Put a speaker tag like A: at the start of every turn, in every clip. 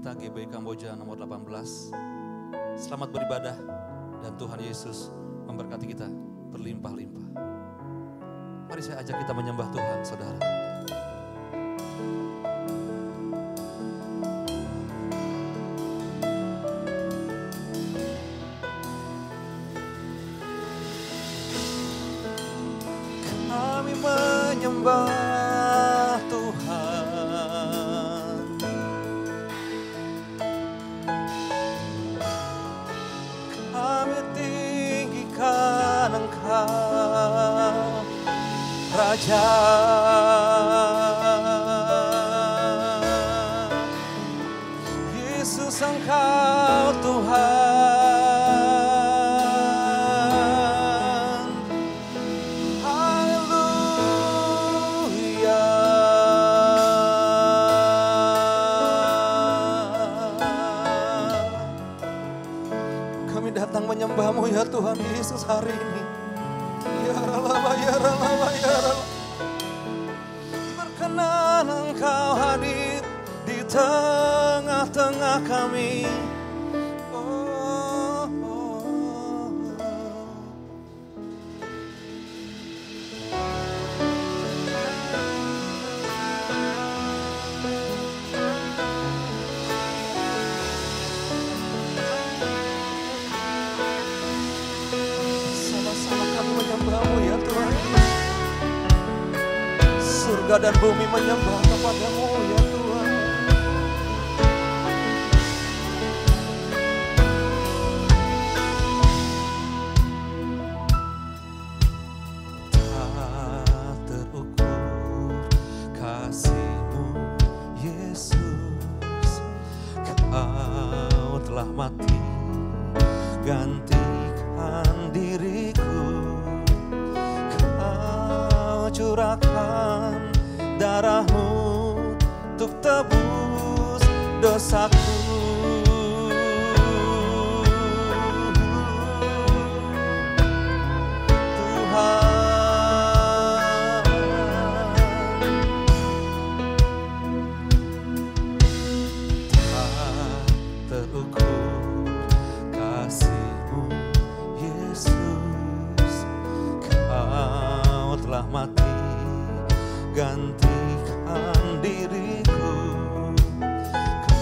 A: kita GB Kamboja nomor 18. Selamat beribadah dan Tuhan Yesus memberkati kita berlimpah-limpah. Mari saya ajak kita menyembah Tuhan, saudara. Kami menyembah Tuhan, kami tinggikan Engkau, Raja. Yesus, Engkau Tuhan. Haleluya. Kami datang menyembah-Mu ya Tuhan Yesus hari ini. Ya Allah, ya Allah, ya Allah. Berkenan Engkau hadir di tengah-tengah kami. Oh, oh, oh. Sama-sama kami menyembah-Mu ya Tuhan. Surga dan bumi menyembah kepada-Mu ya Tuhan. Tak terukur kasih-Mu Yesus, Kau telah mati gantikan diriku. Kau curahkan darah-Mu untuk tebus dosaku. Tuhan, tak terukur kasih-Mu Yesus, Kau telah mati gantikan diriku.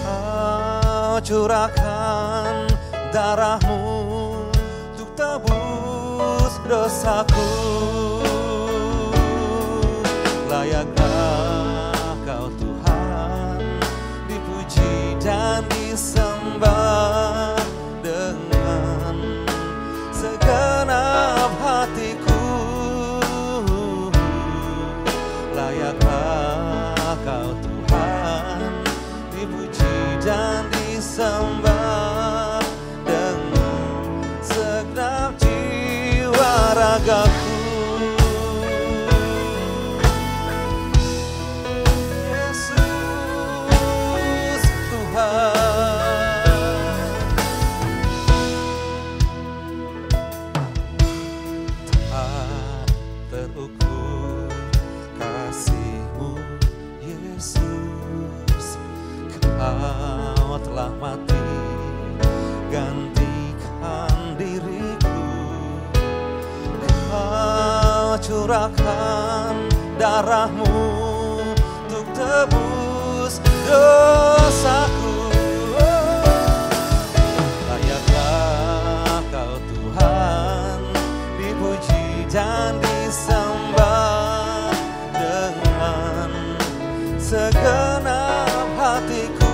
A: Kau curahkan darah-Mu untuk tebus dosaku. Layakkah Kau Tuhan dipuji dan disembah dengan segenap hatiku. Layakkah Kau Tuhan dipuji dan disembah dengan segenap jiwa ragaku. Yesus Tuhan, tak terukur kasih-Mu Yesus, Kau telah mati gantikan diriku. Kau curahkan darah-Mu untuk tebus dosaku. Layakkah Kau Tuhan dipuji dan disembah dengan segenap hatiku.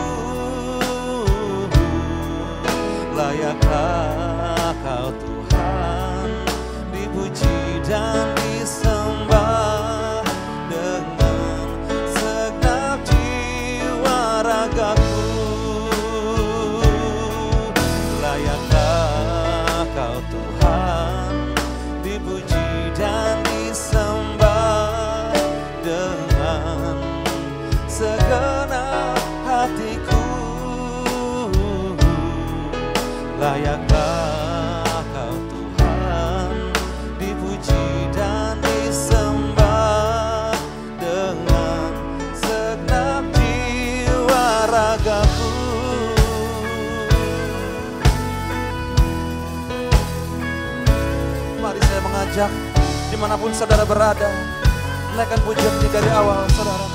A: Layakkah Kau Tuhan dipuji dan disembah dengan segenap jiwa ragaku. Layakkah Kau Tuhan dipuji dan disembah dengan segenap hatiku. Layakkah Kau Tuhan dipuji dan Mari saya mengajak dimanapun saudara berada, naikkan pujian ini dari awal saudara.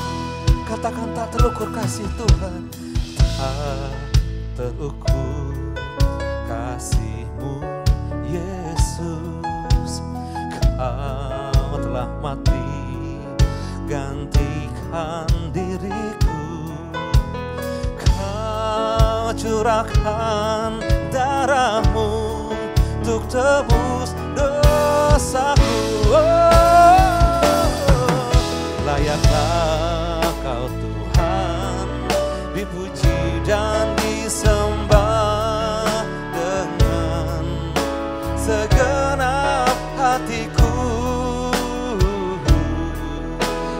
A: Katakan tak terukur kasih Tuhan. Tak terukur kasih-Mu Yesus. Kau telah mati gantikan diriku. Kau curahkan darah-Mu untuk tebus dosaku. Layaklah Kau Tuhan dipuji dan disembah dengan segenap hatiku.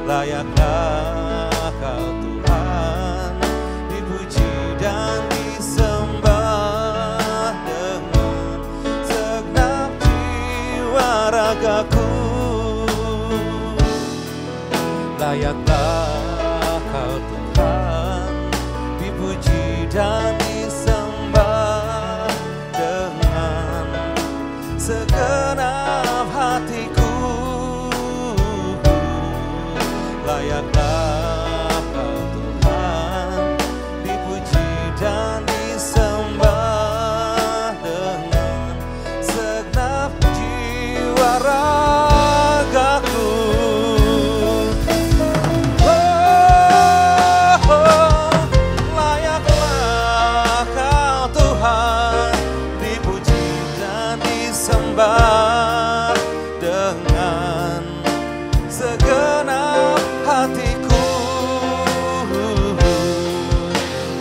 A: Layaklah Kau Tuhan dipuji dan disembah dengan segenap jiwa ragaku. Layaklah Kau Tuhan dipuji dan disembah dengan segenap hatiku. Layaklah Kau Tuhan dipuji dan disembah dengan segenap jiwa ragaku. Layaklah Kau Tuhan dipuji dan disembah dengan segenap hatiku.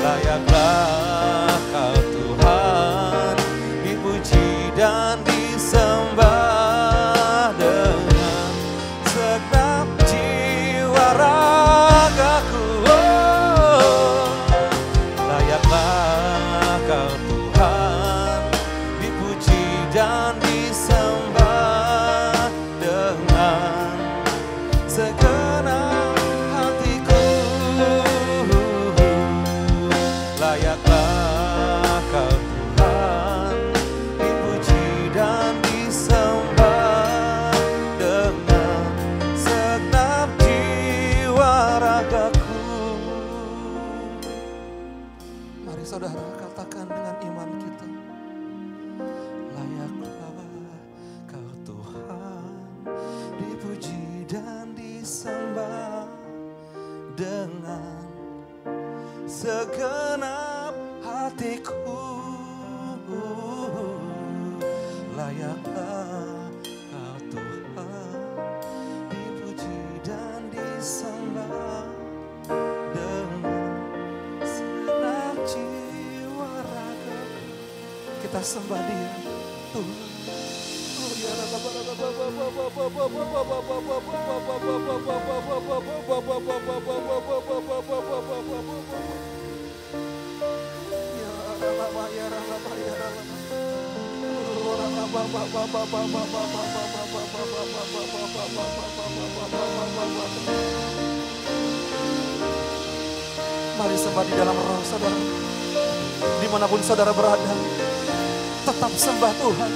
A: Layaklah Kau Tuhan dipuji dan disembah dengan segenap jiwa ragaku. Layaklah Kau Tuhan dipuji dan disembah dengan segenap hatiku. Layaklah Kau Tuhan dipuji dan disembah dengan segenap jiwa ragaku. Mari saudara katakan dengan iman kita. Layaklah Kau Tuhan dipuji dan disembah dengan segenap hatiku. Layaklah Kau Tuhan dipuji dan disembah dengan segenap jiwa raga. Kita sembah Dia, Tuhan. Mari sembah di dalam roh saudara. Dimanapun saudara berada, tetap sembah Tuhan.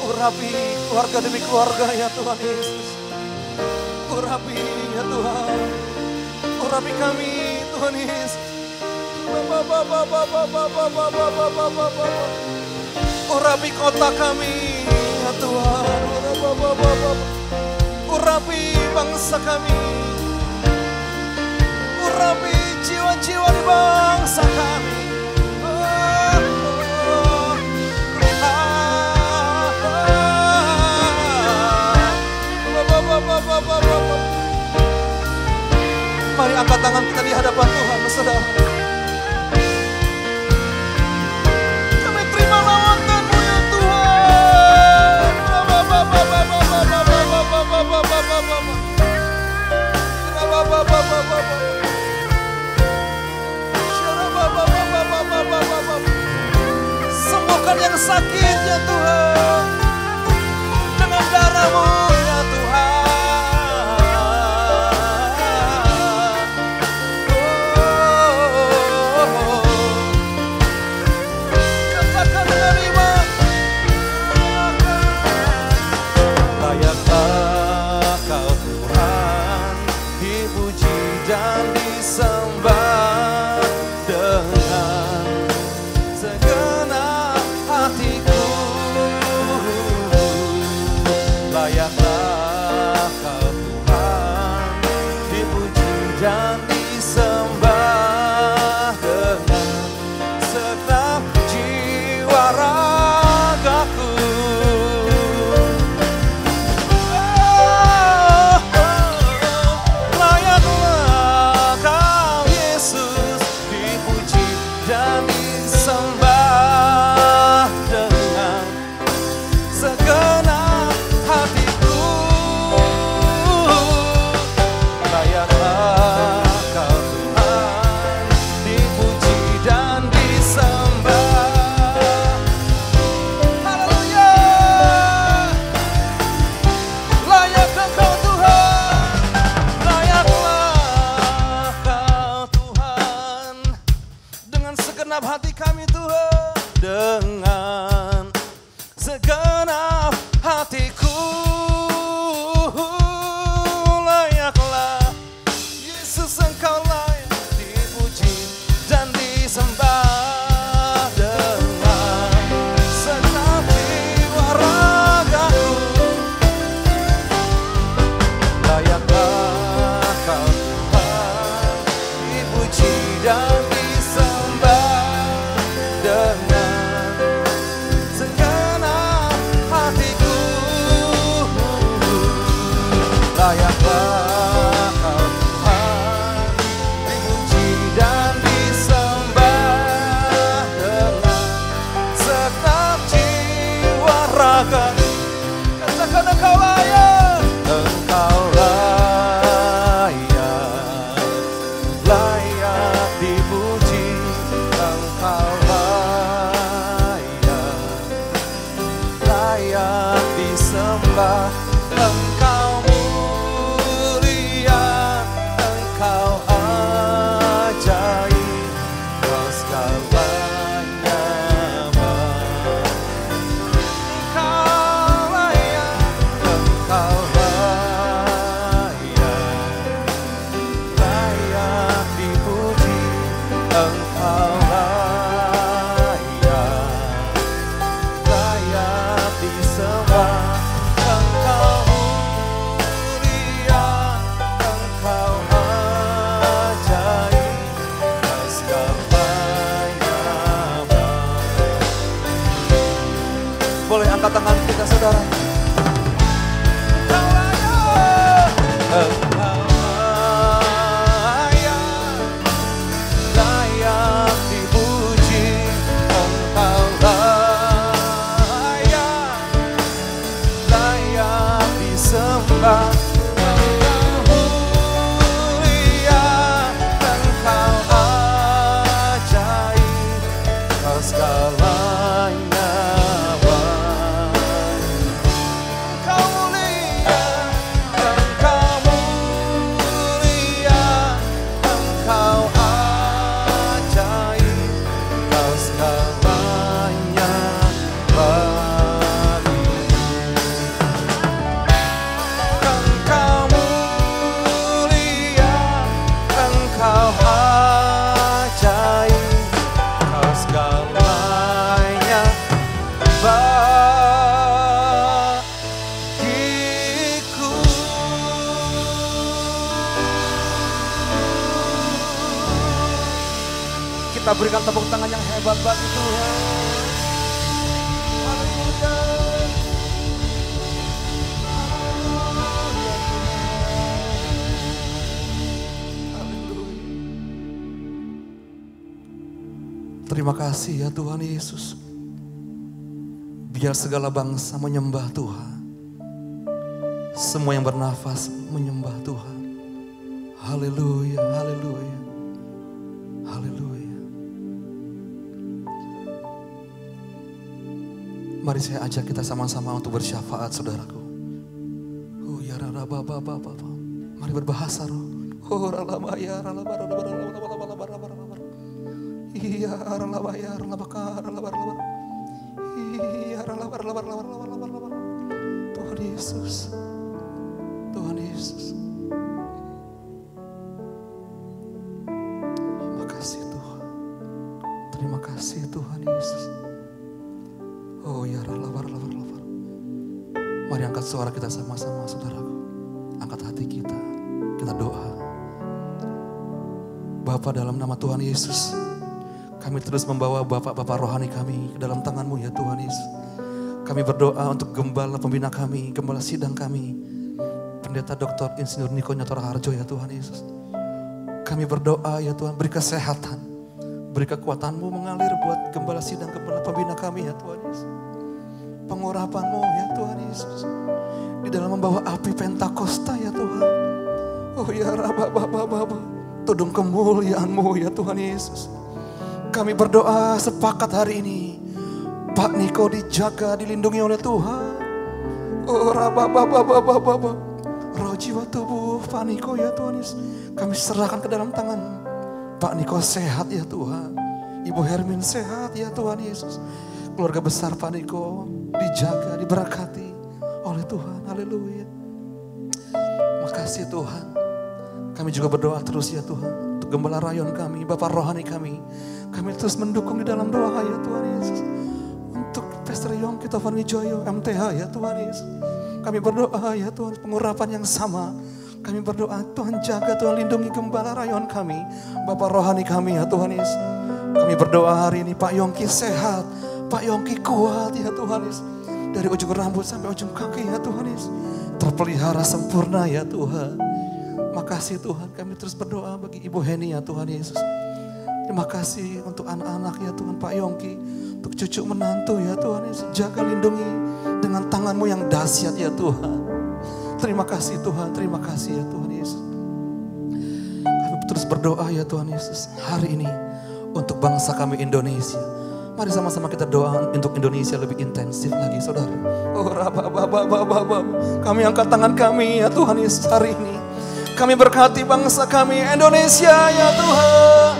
A: Urapi keluarga demi keluarga ya Tuhan Yesus. Urapi ya Tuhan. Urapi kami Tuhan Yesus. Urapi kota kami ya Tuhan. Urapi bangsa kami. Urapi jiwa-jiwa di bangsa kami. Mari angkat tangan kita di hadapan Tuhan, saudara. Kami terima lawatan-Mu ya Tuhan. Sembuhkan yang sakit ya Tuhan.
B: layaklah Kau Tuhan, dipuji dan disembah dengan segenap jiwa raga. Katakan Engkau layak, Engkau layak, layak dipuji, Engkau layak, layak disembah. Engkau mulia, Engkau ajaib, Kau segalanya baik. Engkau layak, Engkau layak, layak dipuji, Engkau layak, layak disembah. Engkau mulia, Engkau ajaib, Kau segalanya baik. Boleh angkat tangan kita saudara. Engkau layak, Engkau layak, layak dipuji, Engkau layak, layak disembah. Engkau mulia, Engkau ajaib, Kau segalanya baik. Engkau mulia, Engkau mulia, Engkau ajaib, Kau segalanya baik. Engkau mulia, Engkau ajaib, Kau segalanya bagiku. Kita berikan tepuk tangan yang hebat bagi Tuhan. Haleluya.
A: Terima kasih ya Tuhan Yesus. Biar segala bangsa menyembah Tuhan. Semua yang bernafas menyembah Tuhan. Haleluya, haleluya, haleluya. Mari saya ajak kita sama-sama untuk bersyafaat saudaraku. Oh ya rara baba baba. Mari berbahasa roh. Oh ralama ya ralama ralama. Iya ralama ya ralama ralama. Iya ralama ralama. Tuhan Yesus. Tuhan Yesus. Terima kasih Tuhan. Terima kasih Tuhan Yesus. Oh ya ralama. Mari angkat suara kita sama-sama saudaraku. Angkat hati kita. Kita doa. Bapa dalam nama Tuhan Yesus. Kami terus membawa Bapak-Bapak rohani kami ke dalam tangan-Mu ya Tuhan Yesus. Kami berdoa untuk gembala pembina kami, gembala sidang kami. Pendeta Dr. Insinyur Niko Nyotora Harjo ya Tuhan Yesus. Kami berdoa ya Tuhan, beri kesehatan. Beri kekuatan-Mu mengalir buat gembala sidang, gembala pembina kami ya Tuhan Yesus. Pengurapan-Mu ya Tuhan Yesus. Di dalam membawa api Pentakosta ya Tuhan. Oh ya Rabba. Tudung kemuliaan-Mu ya Tuhan Yesus. Kami berdoa sepakat hari ini. Pak Niko dijaga, dilindungi oleh Tuhan. Oh Rabba. Roh jiwa tubuh Pak Niko ya Tuhan Yesus. Kami serahkan ke dalam tangan. Pak Niko sehat ya Tuhan. Ibu Hermin sehat ya Tuhan Yesus. Keluarga besar Pak Niko dijaga, diberkati oleh Tuhan. Haleluya. Makasih Tuhan. Kami juga berdoa terus ya Tuhan. Untuk gembala rayon kami, Bapak rohani kami. Kami terus mendukung di dalam doa ya Tuhan Yesus. Untuk Pastor Yongki Taufan Wijoyo, MTH ya Tuhan Yesus. Kami berdoa ya Tuhan, pengurapan yang sama. Kami berdoa Tuhan jaga, Tuhan lindungi gembala rayon kami. Bapak rohani kami ya Tuhan Yesus. Kami berdoa hari ini Pak Yongki sehat. Pak Yongki kuat ya Tuhan Yesus. Dari ujung rambut sampai ujung kaki ya Tuhan Yesus. Terpelihara sempurna ya Tuhan. Makasih Tuhan, kami terus berdoa bagi Ibu Heni ya Tuhan Yesus. Terima kasih untuk anak-anak ya Tuhan, Pak Yongki. Untuk cucu menantu ya Tuhan Yesus. Jaga lindungi dengan tangan-Mu yang dahsyat ya Tuhan. Terima kasih Tuhan, terima kasih ya Tuhan Yesus. Kami terus berdoa ya Tuhan Yesus hari ini untuk bangsa kami Indonesia. Mari sama-sama kita doa untuk Indonesia lebih intensif lagi saudara. Oh kami angkat tangan kami ya Tuhan Yesus hari ini. Kami berkati bangsa kami Indonesia ya Tuhan.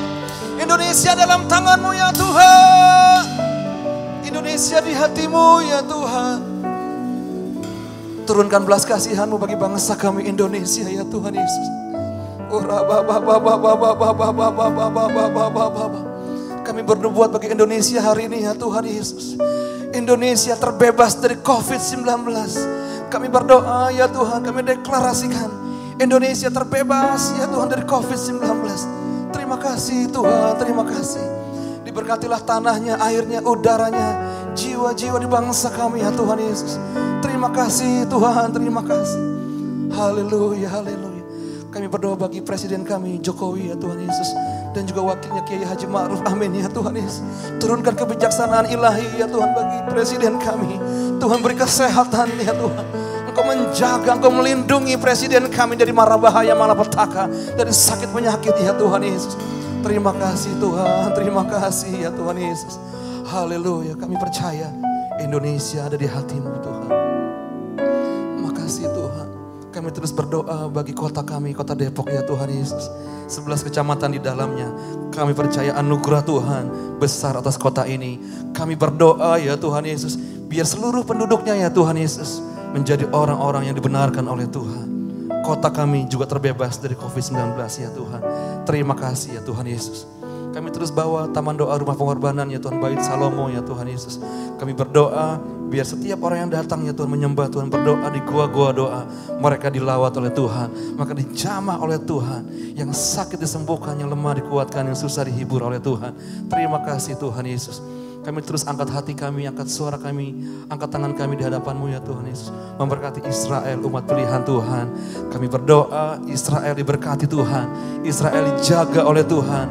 A: Indonesia dalam tangan-Mu ya Tuhan. Indonesia di hati-Mu ya Tuhan. Turunkan belas kasihan-Mu bagi bangsa kami Indonesia ya Tuhan Yesus. Kami bernubuat bagi Indonesia hari ini ya Tuhan Yesus. Indonesia terbebas dari COVID-19. Kami berdoa ya Tuhan, kami deklarasikan Indonesia terbebas ya Tuhan dari COVID-19. Terima kasih Tuhan, terima kasih. Diberkatilah tanahnya, airnya, udaranya, jiwa-jiwa di bangsa kami ya Tuhan Yesus. Terima kasih Tuhan, terima kasih. Haleluya, haleluya. Kami berdoa bagi Presiden kami Jokowi ya Tuhan Yesus. Dan juga wakilnya Kiai Haji Ma'ruf, amin ya Tuhan Yesus. Turunkan kebijaksanaan ilahi ya Tuhan bagi Presiden kami. Tuhan beri kesehatan ya Tuhan. Engkau menjaga, Engkau melindungi Presiden kami dari mara bahaya, malapetaka, dari sakit penyakit ya Tuhan Yesus. Terima kasih Tuhan, terima kasih ya Tuhan Yesus. Haleluya, kami percaya Indonesia ada di hati-Mu Tuhan. Makasih Tuhan. Kami terus berdoa bagi kota kami, kota Depok ya Tuhan Yesus. 11 kecamatan di dalamnya. Kami percaya anugerah Tuhan besar atas kota ini. Kami berdoa ya Tuhan Yesus. Biar seluruh penduduknya ya Tuhan Yesus menjadi orang-orang yang dibenarkan oleh Tuhan. Kota kami juga terbebas dari COVID-19 ya Tuhan. Terima kasih ya Tuhan Yesus. Kami terus bawa taman doa rumah pengorbanan ya Tuhan, Bait Salomo ya Tuhan Yesus. Kami berdoa biar setiap orang yang datang ya Tuhan menyembah Tuhan, berdoa di gua-gua doa. Mereka dilawat oleh Tuhan, maka dijamah oleh Tuhan. Yang sakit disembuhkan, yang lemah dikuatkan, yang susah dihibur oleh Tuhan. Terima kasih Tuhan Yesus. Kami terus angkat hati kami, angkat suara kami, angkat tangan kami di hadapan-Mu ya Tuhan Yesus. Memberkati Israel, umat pilihan Tuhan. Kami berdoa Israel diberkati Tuhan. Israel dijaga oleh Tuhan.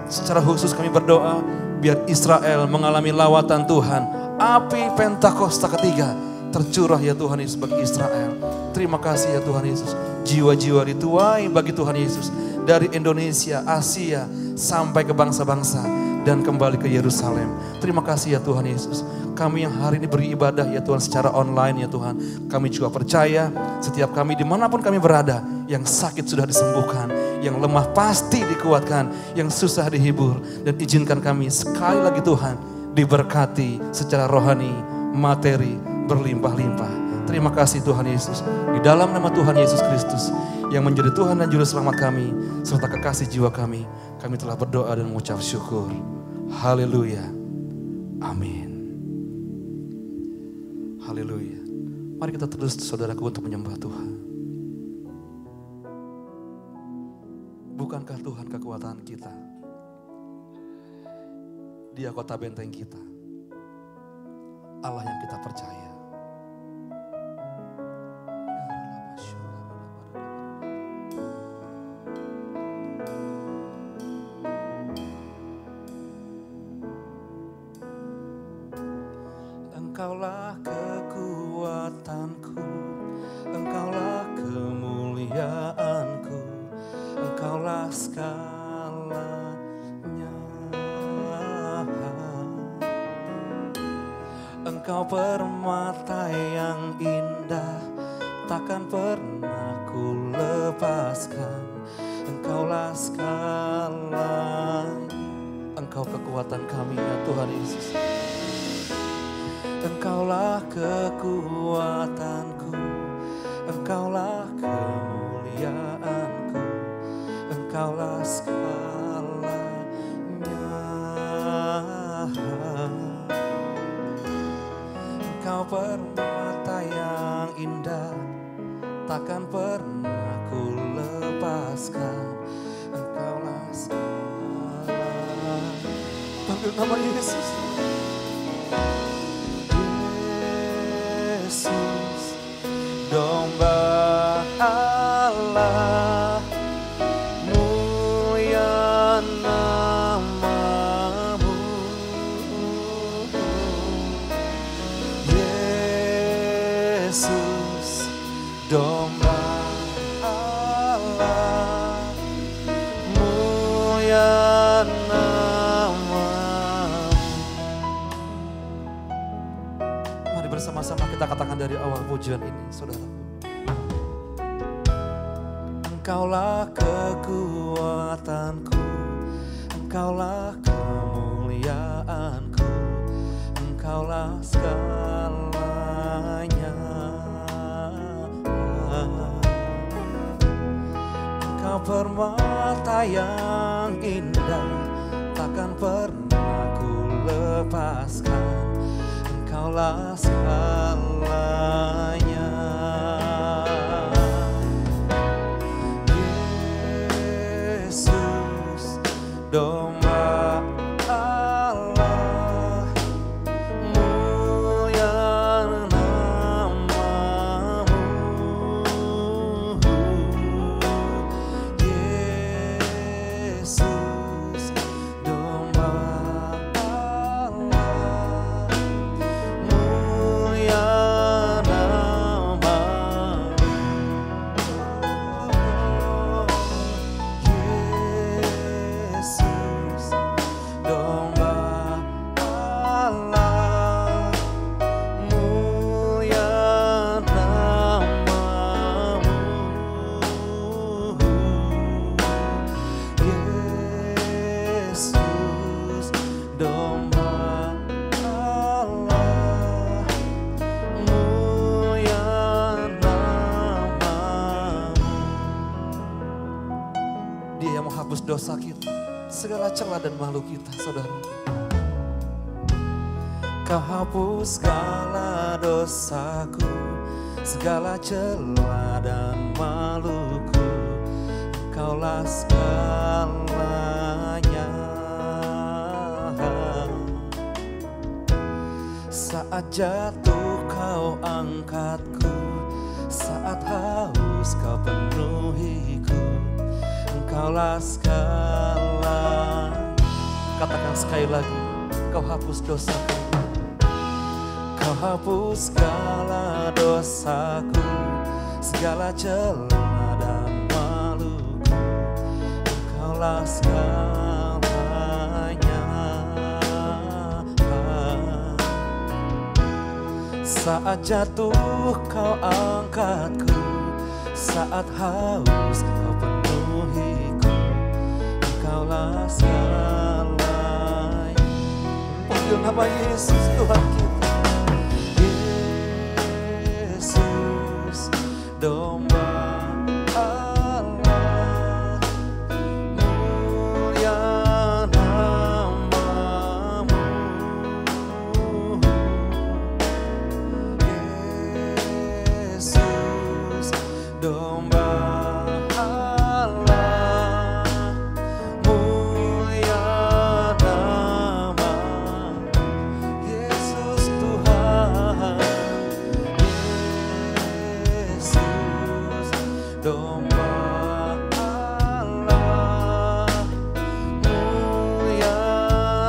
A: Secara khusus kami berdoa biar Israel mengalami lawatan Tuhan. Api Pentakosta ketiga tercurah ya Tuhan Yesus bagi Israel. Terima kasih ya Tuhan Yesus. Jiwa-jiwa dituai bagi Tuhan Yesus. Dari Indonesia, Asia, sampai ke bangsa-bangsa. Dan kembali ke Yerusalem. Terima kasih ya Tuhan Yesus. Kami yang hari ini beribadah ya Tuhan secara online ya Tuhan. Kami juga percaya setiap kami dimanapun kami berada. Yang sakit sudah disembuhkan. Yang lemah pasti dikuatkan. Yang susah dihibur. Dan izinkan kami sekali lagi Tuhan diberkati secara rohani, materi berlimpah-limpah. Terima kasih Tuhan Yesus. Di dalam nama Tuhan Yesus Kristus yang menjadi Tuhan dan Juru Selamat kami serta kekasih jiwa kami telah berdoa dan mengucap syukur. Haleluya. Amin. Haleluya. Mari kita terus saudaraku untuk menyembah Tuhan. Bukankah Tuhan kekuatan kita? Dia kota benteng kita. Allah yang kita percaya. Engkaulah kekuatanku, Engkaulah kemuliaanku, Engkaulah segalanya. Engkau permata yang indah, takkan pernah ku lepaskan. Engkaulah segalanya. Engkau kekuatan kami ya Tuhan Yesus. Engkaulah kekuatanku, Engkaulah kemuliaanku, Engkaulah segalanya. Engkau permata yang indah, takkan pernah ku lepaskan. Engkaulah segalanya. Panggil nama Yesus.
B: Allah, mulia namamu. Yesus, domba Allah, mulia namamu.
A: Mari bersama-sama kita katakan dari awal pujian ini, saudara. Engkaulah kekuatanku, Engkaulah kemuliaanku, Engkaulah segalanya. Engkau permata yang indah, takkan pernah ku lepaskan. Engkaulah segalanya. Yesus, domba Allah, mulia namamu. Yesus, domba Allah, mulia namamu. Yesus, domba Allah, mulia namamu. Yesus, domba Allah, mulia namamu. Dia yang menghapus dosa kita, segala celah dan malu kita, saudara. Kau hapus segala dosaku, segala celah dan maluku. Kaulah segalanya. Saat jatuh kau angkatku, saat haus kau penuhiku. Engkaulah segalanya. Katakan sekali lagi, kau hapus dosaku. Kau hapus segala dosaku, segala celah dan maluku. Engkaulah segalanya. Saat jatuh kau angkatku, saat haus kau penuhiku. Engkaulah segalanya. Panggil nama Yesus Tuhan kita. Yesus, domba Allah, mulia namamu. Yesus, domba Allah, mulia namamu. Yesus Tuhan, Yesus, domba Allah, mulia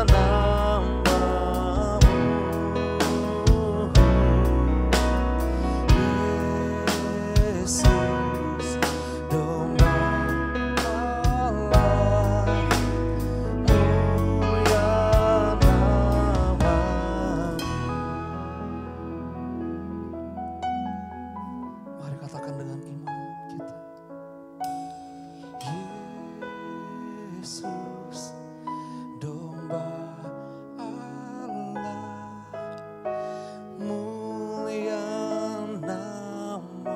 A: namamu. Yesus, domba Allah, mulia namamu. Mari katakan dengan iman kita. Yesus, domba Allah, mulia namamu.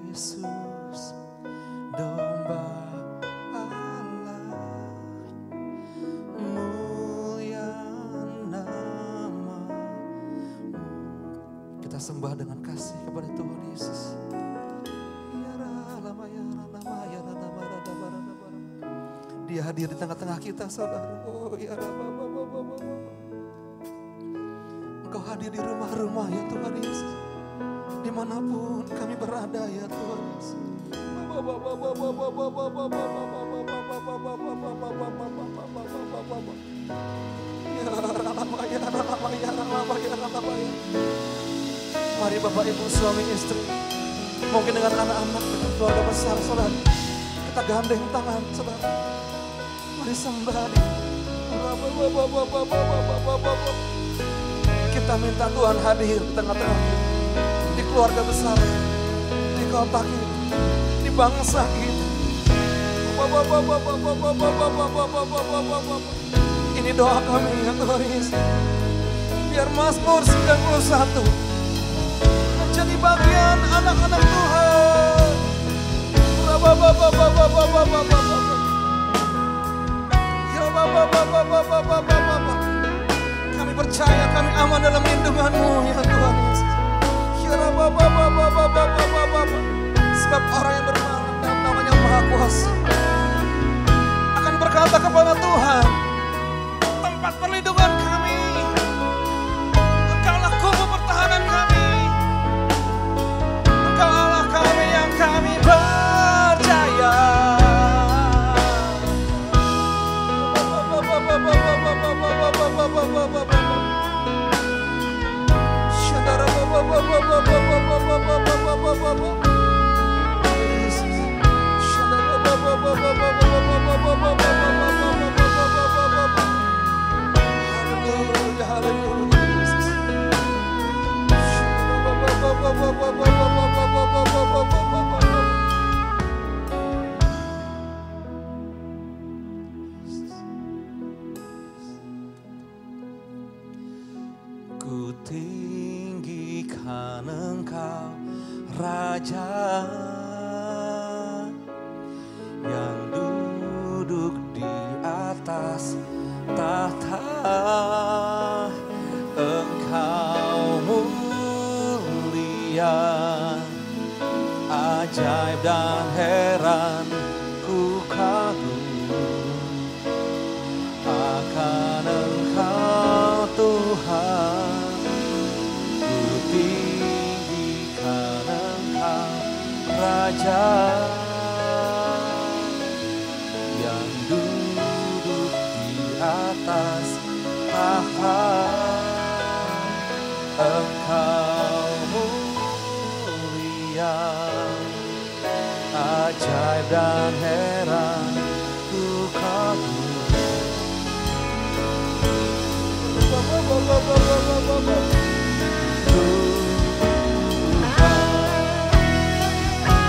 A: Yesus, domba Allah, mulia namamu. Kita sembah dengan kasih kepada Tuhan Yesus. Dia hadir di tengah-tengah kita, saudara. Oh ya, Engkau hadir di rumah-rumah ya Tuhan Yesus. Dimanapun kami berada ya Tuhan Yesus. Mari Bapak Ibu suami istri, mungkin dengan anak-anak, dengan keluarga besar saudara, kita gandeng tangan saudara. Mari sembah Dia. Kita minta Tuhan hadir di tengah-tengah kita, di keluarga besar, di kota kita, di bangsa kita. Ini doa kami ya Tuhan Yesus. Biar Mazmur 91 menjadi bagian anak-anak Tuhan. Kami percaya kami aman dalam lindungan-Mu ya Tuhan Yesus. Sebab orang yang bermalam dalam nama-Nya Maha Kuasa akan berkata kepada Tuhan, tempat perlindungan kami, Engkaulah kubu pertahanan kami, Engkau Allah kami yang kami percaya.
B: Ku tinggikan Engkau, Raja yang duduk di atas tahta. Engkau mulia, ajaib dan heran ku kagum akan Engkau Tuhan. Ku tinggikan Engkau, Raja yang duduk di atas tahta. Engkau mulia, ajaib dan heran ku kagum.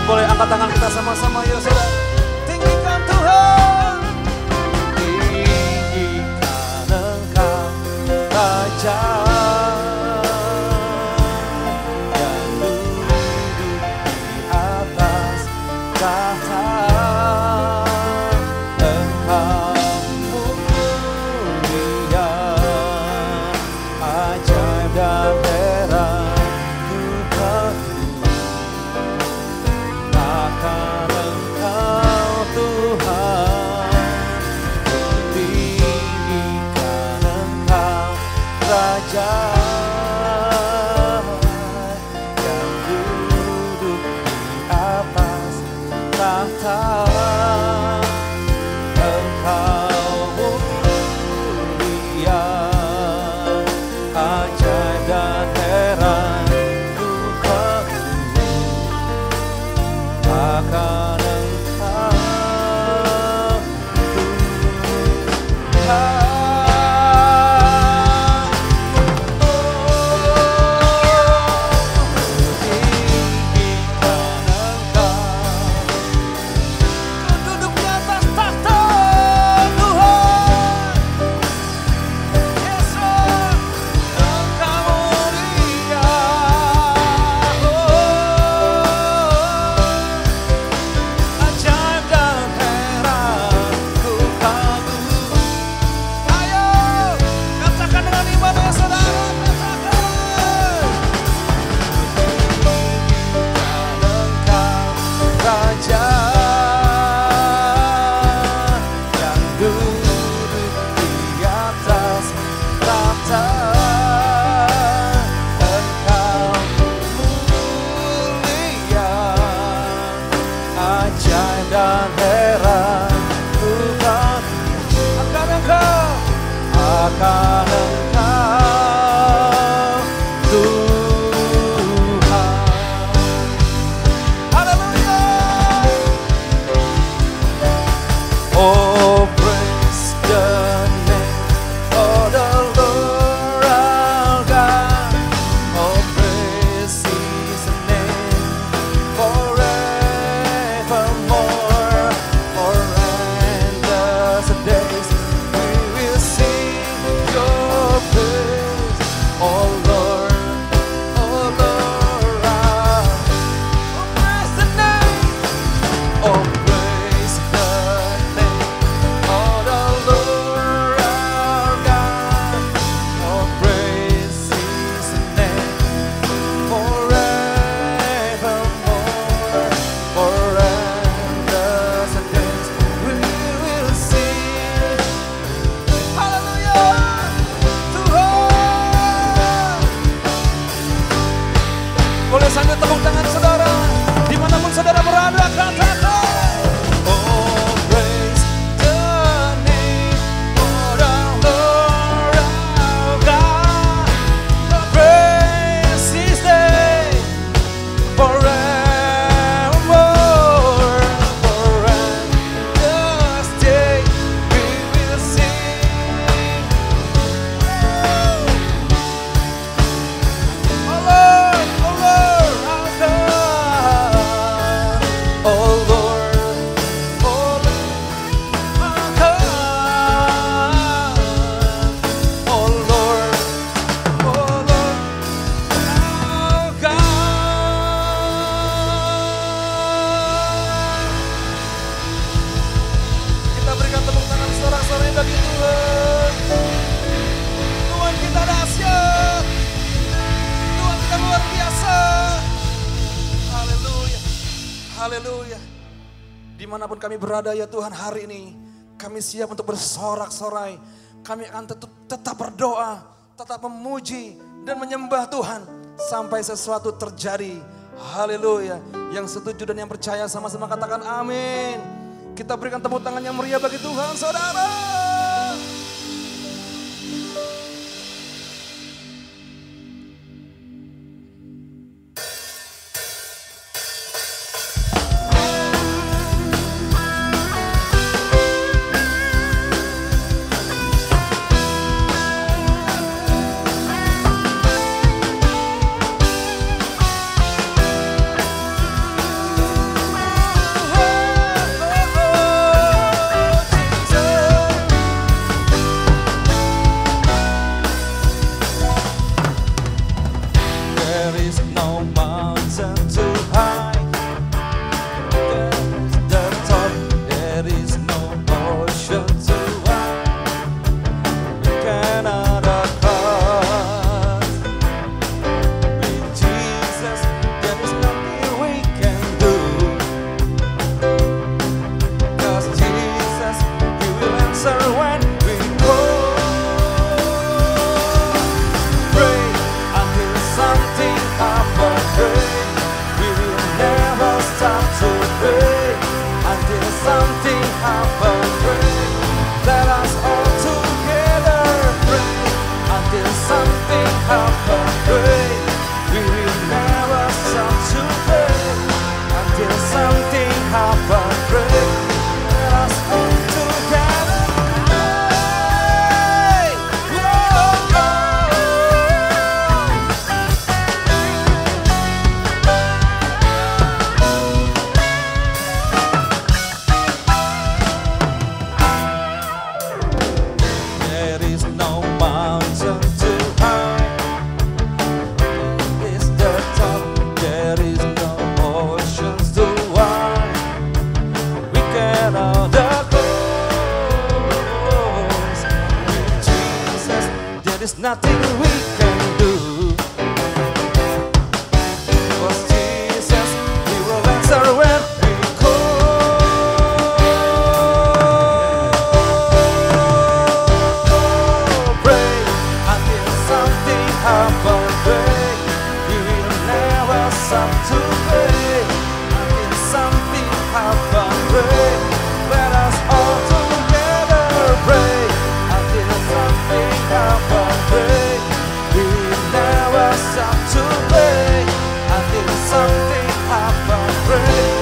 A: Boleh angkat tangan kita sama-sama ya saudara. Tinggikan Tuhan,
B: tinggikan Engkau, Raja yang duduk di atas tahta. Engkau mulia, ajaib dan heran ku kagum akan Engkau Tuhan. Tinggikan Engkau, Raja yang duduk di atas tahta. Engkau mulia, ajaib dan heran ku kagum akan Engkau Tuhan.
A: dimanapun kami berada ya Tuhan hari ini, kami siap untuk bersorak-sorai. Kami akan tetap berdoa, tetap memuji dan menyembah Tuhan sampai sesuatu terjadi. Haleluya. Yang setuju dan yang percaya sama-sama katakan amin. Kita berikan tepuk tangan yang meriah bagi Tuhan, saudara. Nothing we can do. Was Jesus, He will answer when we call. Pray until something happens. Pray, we will never stop to pray until something happens. Pray, let us all together pray until something happens. We never stop to pray until something happens. Pray,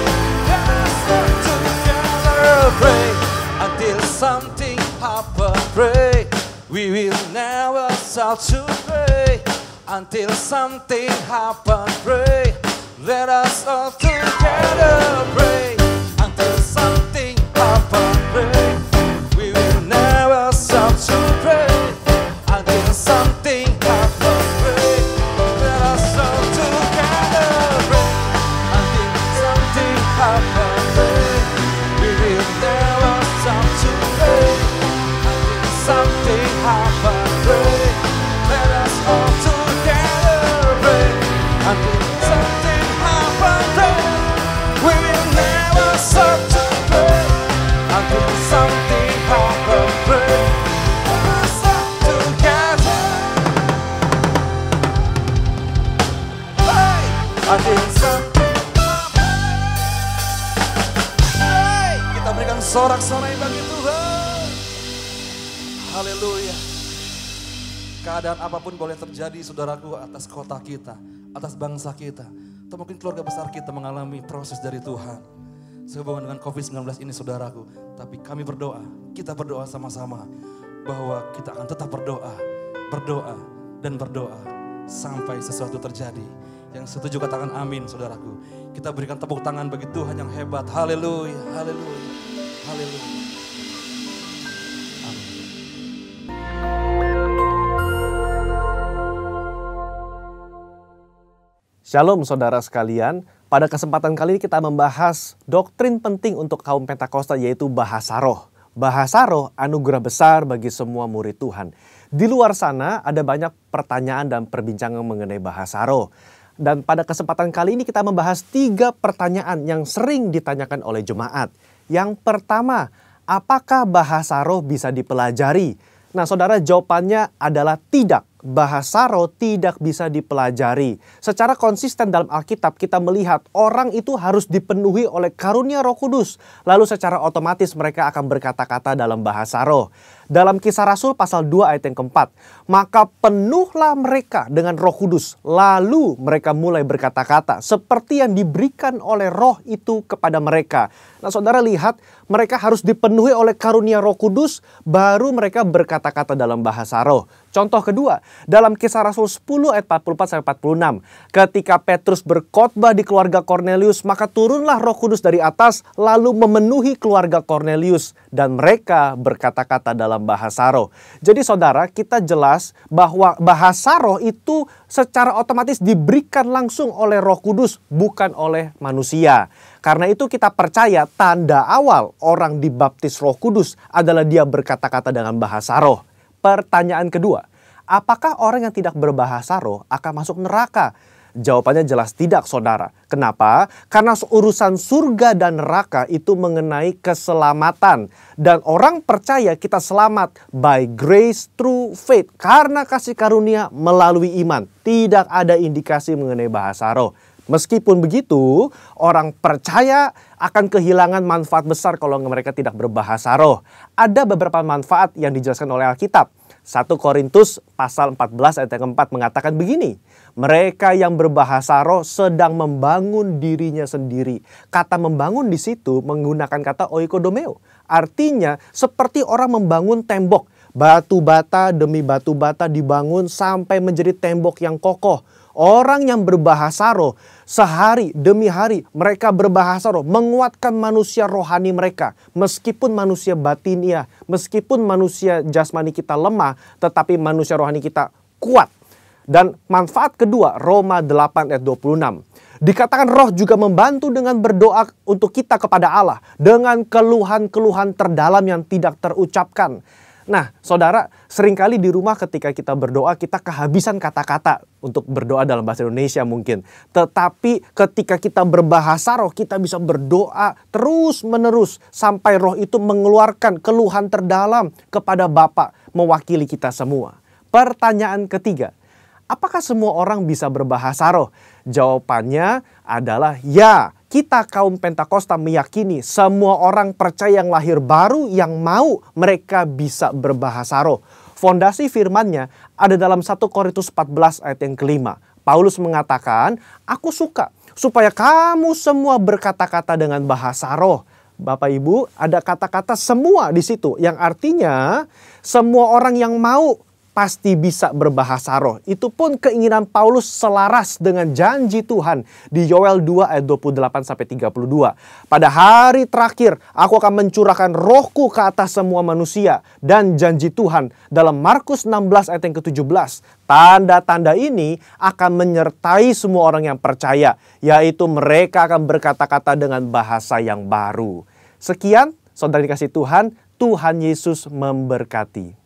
A: let us stop together. Pray until something happens. Pray, we will never stop to pray until something happens. Pray, let us all together pray until something happens. Pray, we will never stop to pray until something happens. Pray, let us all together pray until something happens. Pray, we will never stop to pray until something happens. Pray, let us all together pray until something happens. Pray, we will never stop to pray until something happens. Pray, let us stop together. Until something happens. Kita berikan sorak-sorai bagi Tuhan. Haleluya. Keadaan apapun boleh terjadi saudaraku atas kota kita, atas bangsa kita. Atau mungkin keluarga besar kita mengalami proses dari Tuhan. Sehubungan dengan COVID-19 ini saudaraku. Tapi kami berdoa, kita berdoa sama-sama. Bahwa kita akan tetap berdoa, berdoa, dan berdoa. Sampai sesuatu terjadi. Yang setuju katakan amin saudaraku. Kita berikan tepuk tangan bagi Tuhan yang hebat. Haleluya, haleluya, haleluya. Amin.
C: Shalom saudara sekalian, pada kesempatan kali ini kita membahas doktrin penting untuk kaum Pentakosta yaitu bahasa roh. Bahasa roh anugerah besar bagi semua murid Tuhan. Di luar sana ada banyak pertanyaan dan perbincangan mengenai bahasa roh. Dan pada kesempatan kali ini kita membahas 3 pertanyaan yang sering ditanyakan oleh jemaat. Yang pertama, apakah bahasa roh bisa dipelajari? Nah, saudara, jawabannya adalah tidak. Bahasa roh tidak bisa dipelajari. Secara konsisten dalam Alkitab kita melihat orang itu harus dipenuhi oleh karunia Roh Kudus. Lalu secara otomatis mereka akan berkata-kata dalam bahasa roh. Dalam Kisah Rasul pasal 2 ayat yang keempat, maka penuhlah mereka dengan Roh Kudus, lalu mereka mulai berkata-kata seperti yang diberikan oleh Roh itu kepada mereka. Nah, saudara lihat, mereka harus dipenuhi oleh karunia Roh Kudus, baru mereka berkata-kata dalam bahasa roh. Contoh kedua, dalam Kisah Rasul 10 ayat 44-46, ketika Petrus berkhotbah di keluarga Kornelius, maka turunlah Roh Kudus dari atas lalu memenuhi keluarga Kornelius dan mereka berkata-kata dalam bahasa roh. Jadi saudara, kita jelas bahwa bahasa roh itu secara otomatis diberikan langsung oleh Roh Kudus, bukan oleh manusia. Karena itu kita percaya tanda awal orang dibaptis Roh Kudus adalah dia berkata-kata dengan bahasa roh. Pertanyaan kedua, apakah orang yang tidak berbahasa roh akan masuk neraka? Jawabannya jelas tidak, saudara. Kenapa? Karena urusan surga dan neraka itu mengenai keselamatan. Dan orang percaya kita selamat by grace through faith. Karena kasih karunia melalui iman. Tidak ada indikasi mengenai bahasa roh. Meskipun begitu, orang percaya akan kehilangan manfaat besar kalau mereka tidak berbahasa roh. Ada beberapa manfaat yang dijelaskan oleh Alkitab. 1 Korintus pasal 14 ayat yang keempat mengatakan begini, mereka yang berbahasa roh sedang membangun dirinya sendiri. Kata membangun di situ menggunakan kata oikodomeo. Artinya seperti orang membangun tembok. Batu bata demi batu bata dibangun sampai menjadi tembok yang kokoh. Orang yang berbahasa roh, sehari demi hari mereka berbahasa roh, menguatkan manusia rohani mereka. Meskipun manusia batinia, meskipun manusia jasmani kita lemah, tetapi manusia rohani kita kuat. Dan manfaat kedua, Roma 8 ayat 26. Dikatakan roh juga membantu dengan berdoa untuk kita kepada Allah, dengan keluhan-keluhan terdalam yang tidak terucapkan. Nah, saudara, seringkali di rumah ketika kita berdoa, kita kehabisan kata-kata untuk berdoa dalam bahasa Indonesia mungkin. Tetapi ketika kita berbahasa roh, kita bisa berdoa terus-menerus sampai roh itu mengeluarkan keluhan terdalam kepada Bapa mewakili kita semua. Pertanyaan ketiga, apakah semua orang bisa berbahasa roh? Jawabannya adalah ya. Kita kaum Pentakosta meyakini semua orang percaya yang lahir baru yang mau mereka bisa berbahasa roh. Fondasi firman-Nya ada dalam 1 Korintus 14 ayat yang kelima. Paulus mengatakan, aku suka supaya kamu semua berkata-kata dengan bahasa roh. Bapak Ibu, ada kata-kata semua di situ yang artinya semua orang yang mau pasti bisa berbahasa roh. Itu pun keinginan Paulus selaras dengan janji Tuhan di Yoel 2 ayat 28-32. Pada hari terakhir aku akan mencurahkan rohku ke atas semua manusia. Dan janji Tuhan dalam Markus 16 ayat yang ke-17. Tanda-tanda ini akan menyertai semua orang yang percaya. Yaitu mereka akan berkata-kata dengan bahasa yang baru. Sekian, saudara dikasih Tuhan, Tuhan Yesus memberkati.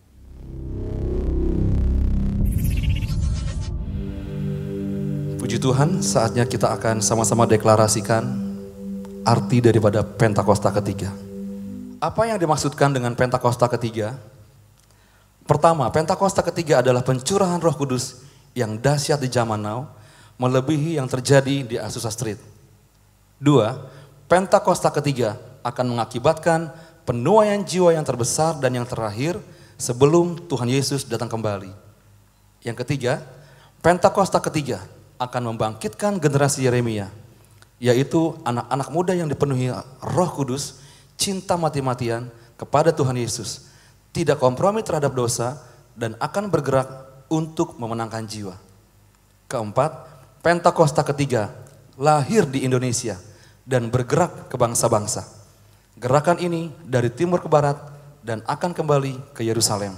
A: Puji Tuhan, saatnya kita akan sama-sama deklarasikan arti daripada Pentakosta ketiga. Apa yang dimaksudkan dengan Pentakosta ketiga? Pertama, Pentakosta ketiga adalah pencurahan Roh Kudus yang dahsyat di zaman now, melebihi yang terjadi di Azusa Street. 2, Pentakosta ketiga akan mengakibatkan penuaian jiwa yang terbesar dan yang terakhir sebelum Tuhan Yesus datang kembali. Yang ketiga, Pentakosta ketiga akan membangkitkan generasi Yeremia, yaitu anak-anak muda yang dipenuhi Roh Kudus, cinta mati-matian kepada Tuhan Yesus, tidak kompromi terhadap dosa, dan akan bergerak untuk memenangkan jiwa. Keempat, Pentakosta ketiga lahir di Indonesia dan bergerak ke bangsa-bangsa. Gerakan ini dari timur ke barat dan akan kembali ke Yerusalem.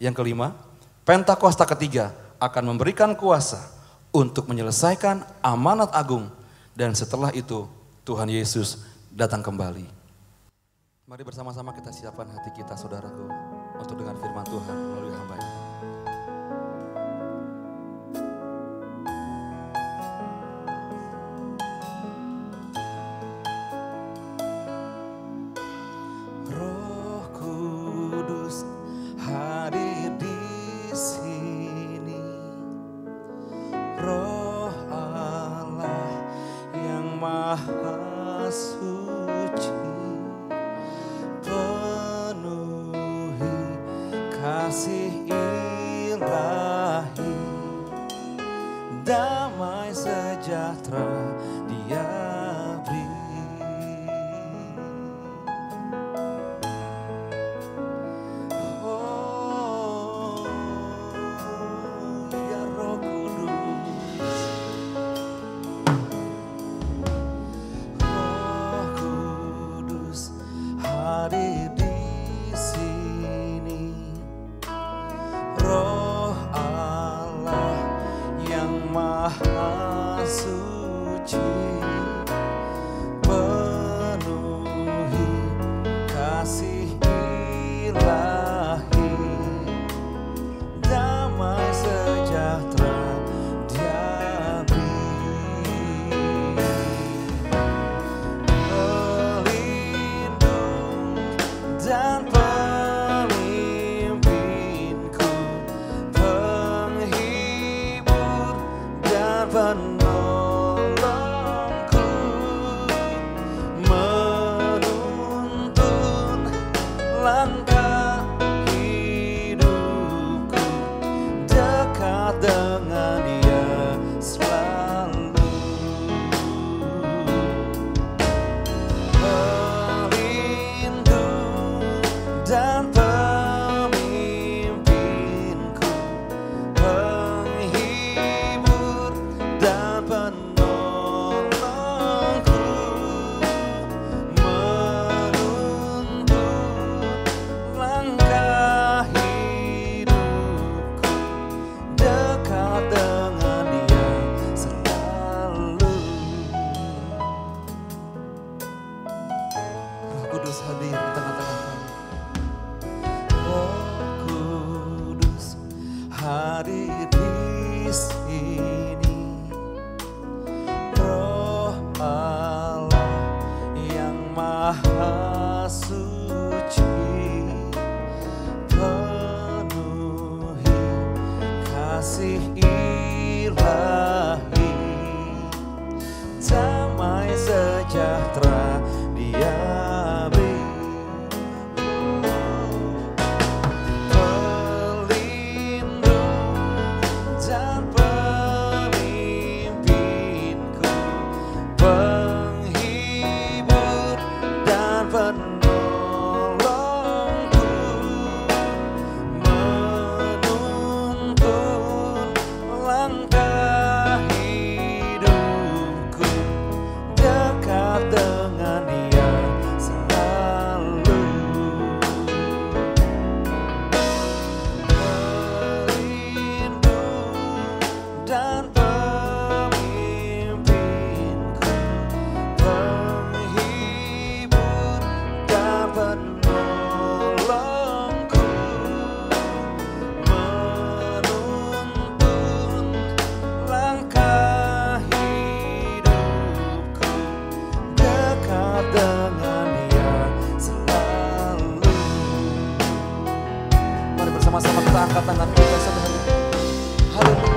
A: Yang kelima, Pentakosta ketiga akan memberikan kuasa untuk menyelesaikan amanat agung, dan setelah itu Tuhan Yesus datang kembali. Mari bersama-sama kita siapkan hati kita, saudaraku, untuk dengar firman Tuhan melalui hamba-Nya.
B: kasih ilahi, damai sejahtera Dia beri. Oh, ya Roh Kudus hadir di sini. Roh Allah yang maha suci, penuhi kasih ilahi, damai sejahtera Dia beri. Pelindung dan pemimpinku, penghibur dan penolongku, menuntun langkah hidupku, dekat dengan Dia selalu. Pelindung dan pemimpinku, penghibur dan penolongku, menuntun langkah hidupku, dekat dengan Dia selalu.
A: Roh Kudus hadir di tengah-tengah kami.
B: Roh Kudus hadir di sini. Roh Allah yang maha suci, penuhi kasih ilahi, damai sejahtera Dia beri. Pelindung dan pemimpinku, penghibur dan penolongku, menuntun langkah hidupku, dekat dengan Dia selalu. Pelindung dan pemimpinku, penghibur dan penolongku, menuntun langkah hidupku, dekat dengan Dia selalu.
A: Mari bersama-sama kita angkat tangan kita saudara. Haleluya.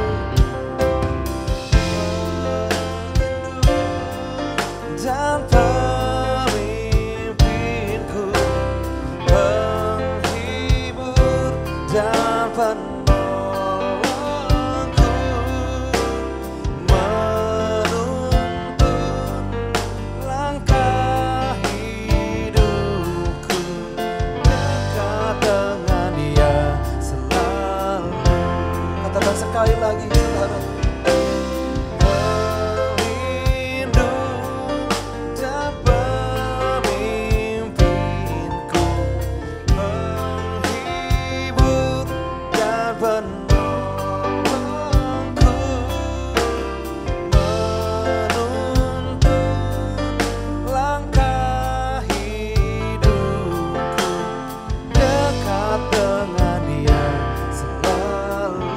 B: Dan pemimpinku, penghibur dan penolongku, menuntun langkah hidupku, dekat dengan Dia selalu.
A: Katakan sekali lagi saudara.
B: Pelindung dan pemimpinku, penghibur dan penolongku, menuntun langkah hidupku, dekat dengan Dia selalu.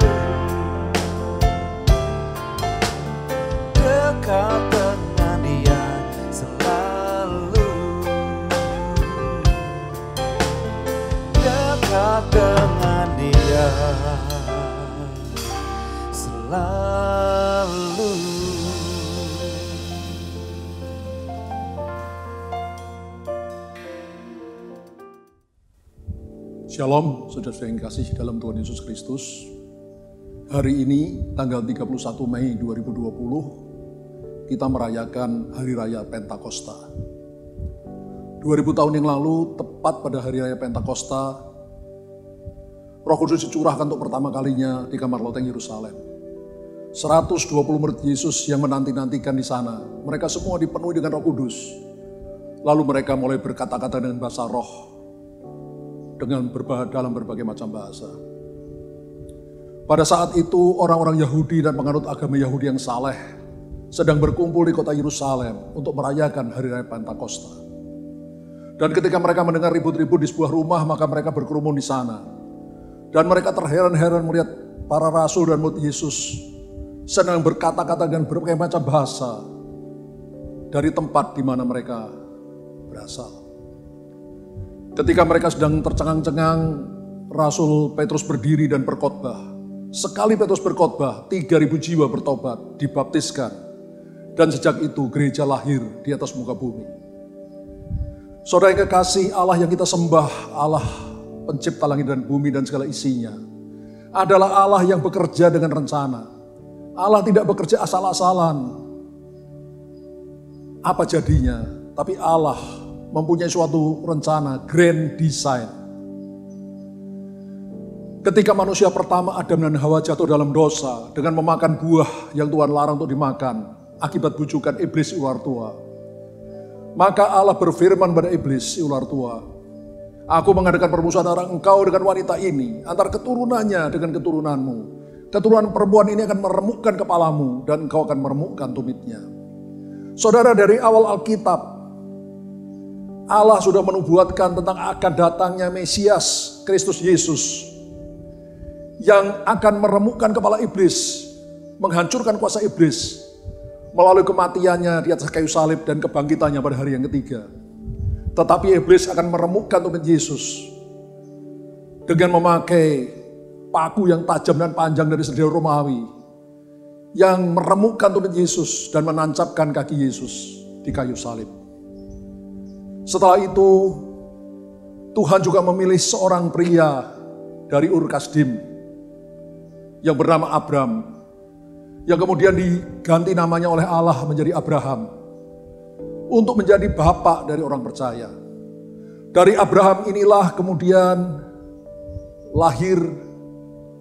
B: Dekat dengan Dia selalu. Dekat dengan Dia selalu.
D: Shalom, saudara-saudara yang kasih dalam Tuhan Yesus Kristus. Hari ini, tanggal 31 Mei 2020, kita merayakan Hari Raya Pentakosta. 2000 tahun yang lalu, tepat pada Hari Raya Pentakosta, Roh Kudus dicurahkan untuk pertama kalinya di kamar loteng Yerusalem. 120 murid Yesus yang menanti-nantikan di sana, mereka semua dipenuhi dengan Roh Kudus. Lalu mereka mulai berkata-kata dengan bahasa roh, dalam berbagai macam bahasa. Pada saat itu orang-orang Yahudi dan penganut agama Yahudi yang saleh sedang berkumpul di kota Yerusalem untuk merayakan Hari Raya Pentakosta. Dan ketika mereka mendengar ribut-ribut di sebuah rumah, maka mereka berkerumun di sana. Dan mereka terheran-heran melihat para rasul dan murid Yesus sedang berkata-kata dengan berbagai macam bahasa dari tempat di mana mereka berasal. Ketika mereka sedang tercengang-cengang, Rasul Petrus berdiri dan berkhotbah. Sekali Petrus berkhotbah, 3.000 jiwa bertobat, dibaptiskan. Dan sejak itu gereja lahir di atas muka bumi. Saudara yang kekasih, Allah yang kita sembah, Allah pencipta langit dan bumi dan segala isinya, adalah Allah yang bekerja dengan rencana. Allah tidak bekerja asal-asalan. Apa jadinya? Tapi Allah mempunyai suatu rencana, grand design. Ketika manusia pertama Adam dan Hawa jatuh dalam dosa dengan memakan buah yang Tuhan larang untuk dimakan akibat bujukan iblis si ular tua, maka Allah berfirman pada iblis si ular tua, "Aku mengadakan permusuhan antara engkau dengan wanita ini, antara keturunannya dengan keturunanmu. Keturunan perempuan ini akan meremukkan kepalamu dan engkau akan meremukkan tumitnya." Saudara, dari awal Alkitab, Allah sudah menubuatkan tentang akan datangnya Mesias, Kristus Yesus, yang akan meremukkan kepala iblis, menghancurkan kuasa iblis, melalui kematiannya di atas kayu salib dan kebangkitannya pada hari yang ketiga. Tetapi iblis akan meremukkan tumit Yesus dengan memakai paku yang tajam dan panjang dari sendiri Romawi, yang meremukkan tumit Yesus dan menancapkan kaki Yesus di kayu salib. Setelah itu, Tuhan juga memilih seorang pria dari Ur Kasdim yang bernama Abram, yang kemudian diganti namanya oleh Allah menjadi Abraham, untuk menjadi bapak dari orang percaya. Dari Abraham inilah kemudian lahir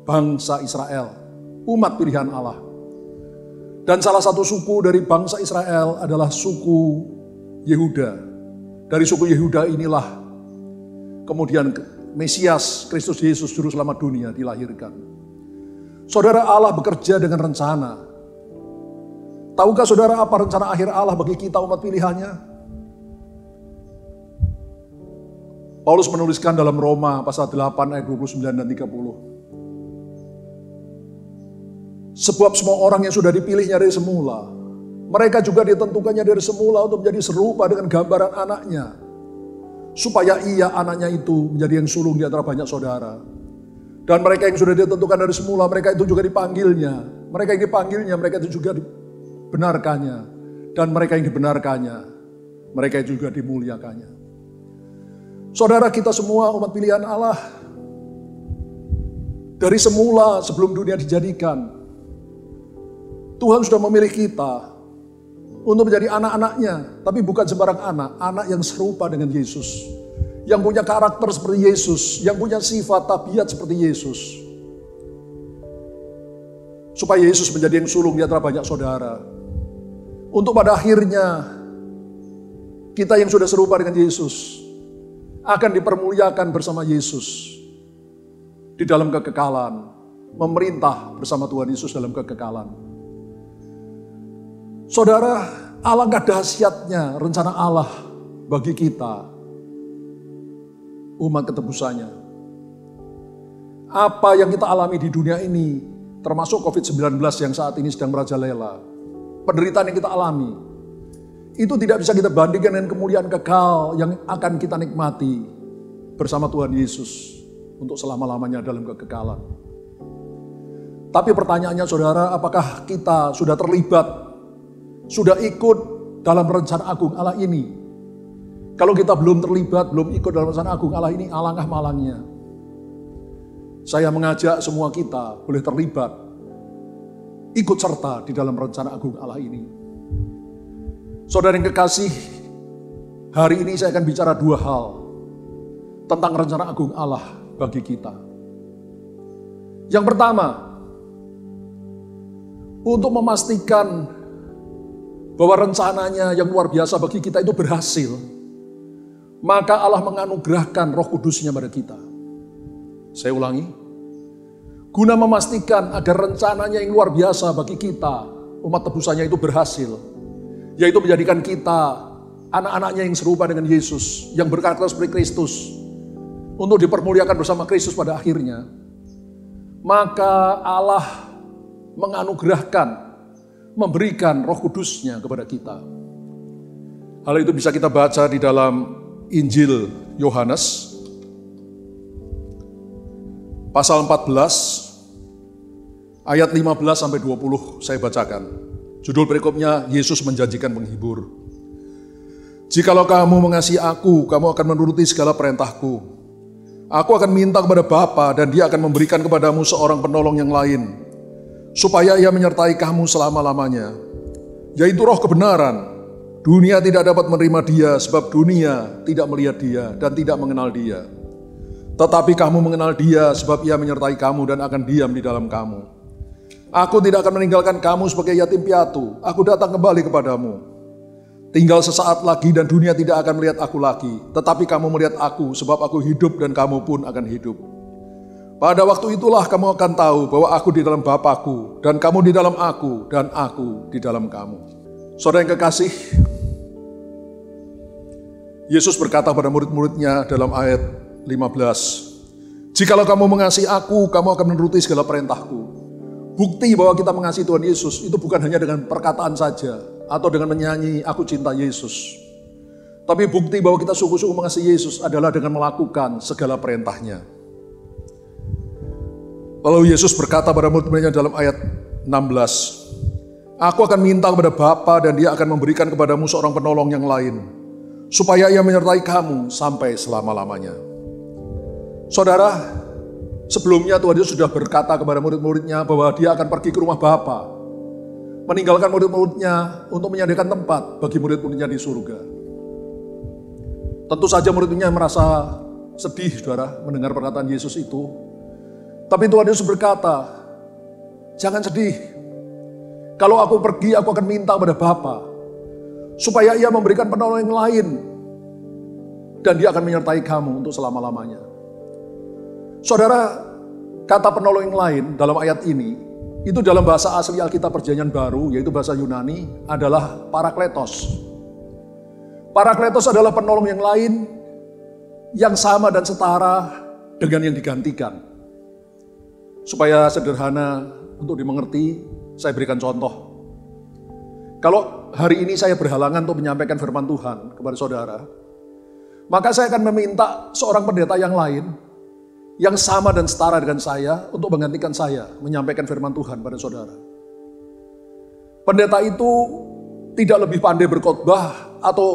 D: bangsa Israel, umat pilihan Allah. Dan salah satu suku dari bangsa Israel adalah suku Yehuda. Dari suku Yehuda inilah kemudian Mesias, Kristus Yesus, Juru Selamat dunia dilahirkan. Saudara, Allah bekerja dengan rencana. Tahukah saudara apa rencana akhir Allah bagi kita umat pilihannya? Paulus menuliskan dalam Roma pasal 8 ayat 29 dan 30. Sebab semua orang yang sudah dipilihnya dari semula, mereka juga ditentukannya dari semula untuk menjadi serupa dengan gambaran anaknya, supaya ia, anaknya itu, menjadi yang sulung di antara banyak saudara. Dan mereka yang sudah ditentukan dari semula, mereka itu juga dipanggilnya. Mereka yang dipanggilnya, mereka itu juga dibenarkannya. Dan mereka yang dibenarkannya, mereka juga dimuliakannya. Saudara, kita semua umat pilihan Allah, dari semula sebelum dunia dijadikan, Tuhan sudah memilih kita untuk menjadi anak-anaknya, tapi bukan sembarang anak, anak yang serupa dengan Yesus, yang punya karakter seperti Yesus, yang punya sifat tabiat seperti Yesus, supaya Yesus menjadi yang sulung di antara banyak saudara, untuk pada akhirnya kita yang sudah serupa dengan Yesus akan dipermuliakan bersama Yesus di dalam kekekalan, memerintah bersama Tuhan Yesus dalam kekekalan. Saudara, alangkah dahsyatnya rencana Allah bagi kita, umat ketebusannya. Apa yang kita alami di dunia ini, termasuk COVID-19 yang saat ini sedang merajalela, penderitaan yang kita alami, itu tidak bisa kita bandingkan dengan kemuliaan kekal yang akan kita nikmati bersama Tuhan Yesus untuk selama-lamanya dalam kekekalan. Tapi pertanyaannya saudara, apakah kita sudah terlibat, sudah ikut dalam rencana agung Allah ini? Kalau kita belum terlibat, belum ikut dalam rencana agung Allah ini, alangkah malangnya. Saya mengajak semua kita boleh terlibat, ikut serta di dalam rencana agung Allah ini. Saudara yang kekasih, hari ini saya akan bicara dua hal tentang rencana agung Allah bagi kita. Yang pertama, untuk memastikan bahwa rencananya yang luar biasa bagi kita itu berhasil, maka Allah menganugerahkan Roh Kudus-Nya pada kita. Saya ulangi, guna memastikan agar rencananya yang luar biasa bagi kita, umat tebusannya itu berhasil, yaitu menjadikan kita anak-anaknya yang serupa dengan Yesus, yang berkarakter seperti Kristus, untuk dipermuliakan bersama Kristus pada akhirnya, maka Allah menganugerahkan, memberikan Roh Kudus-Nya kepada kita. Hal itu bisa kita baca di dalam Injil Yohanes pasal 14 ayat 15 sampai 20 saya bacakan. Judul perikopnya Yesus menjanjikan penghibur. Jikalau kamu mengasihi aku, kamu akan menuruti segala perintahku. Aku akan minta kepada Bapa dan Dia akan memberikan kepadamu seorang penolong yang lain, supaya Ia menyertai kamu selama-lamanya, yaitu Roh kebenaran. Dunia tidak dapat menerima Dia sebab dunia tidak melihat Dia dan tidak mengenal Dia. Tetapi kamu mengenal Dia sebab Ia menyertai kamu dan akan diam di dalam kamu. Aku tidak akan meninggalkan kamu sebagai yatim piatu. Aku datang kembali kepadamu. Tinggal sesaat lagi dan dunia tidak akan melihat aku lagi. Tetapi kamu melihat aku sebab aku hidup dan kamu pun akan hidup. Pada waktu itulah kamu akan tahu bahwa aku di dalam Bapa-Ku dan kamu di dalam aku dan aku di dalam kamu. Saudara yang kekasih, Yesus berkata pada murid-muridnya dalam ayat 15, jikalau kamu mengasihi aku, kamu akan menuruti segala perintahku. Bukti bahwa kita mengasihi Tuhan Yesus itu bukan hanya dengan perkataan saja atau dengan menyanyi aku cinta Yesus. Tapi bukti bahwa kita sungguh-sungguh mengasihi Yesus adalah dengan melakukan segala perintahnya. Lalu Yesus berkata pada murid-muridnya dalam ayat 16, aku akan minta kepada Bapa dan Dia akan memberikan kepadamu seorang penolong yang lain, supaya Ia menyertai kamu sampai selama-lamanya. Saudara, sebelumnya Tuhan Yesus sudah berkata kepada murid-muridnya bahwa Dia akan pergi ke rumah Bapa, meninggalkan murid-muridnya untuk menyediakan tempat bagi murid-muridnya di surga. Tentu saja murid-muridnya merasa sedih, saudara, mendengar perkataan Yesus itu. Tapi Tuhan Yesus berkata, jangan sedih. Kalau aku pergi, aku akan minta kepada Bapa, supaya Ia memberikan penolong yang lain, dan Dia akan menyertai kamu untuk selama-lamanya. Saudara, kata penolong yang lain dalam ayat ini, itu dalam bahasa asli Alkitab Perjanjian Baru, yaitu bahasa Yunani, adalah Parakletos. Parakletos adalah penolong yang lain, yang sama dan setara dengan yang digantikan. Supaya sederhana untuk dimengerti, saya berikan contoh. Kalau hari ini saya berhalangan untuk menyampaikan firman Tuhan kepada saudara, maka saya akan meminta seorang pendeta yang lain, yang sama dan setara dengan saya, untuk menggantikan saya menyampaikan firman Tuhan pada saudara. Pendeta itu tidak lebih pandai berkhotbah atau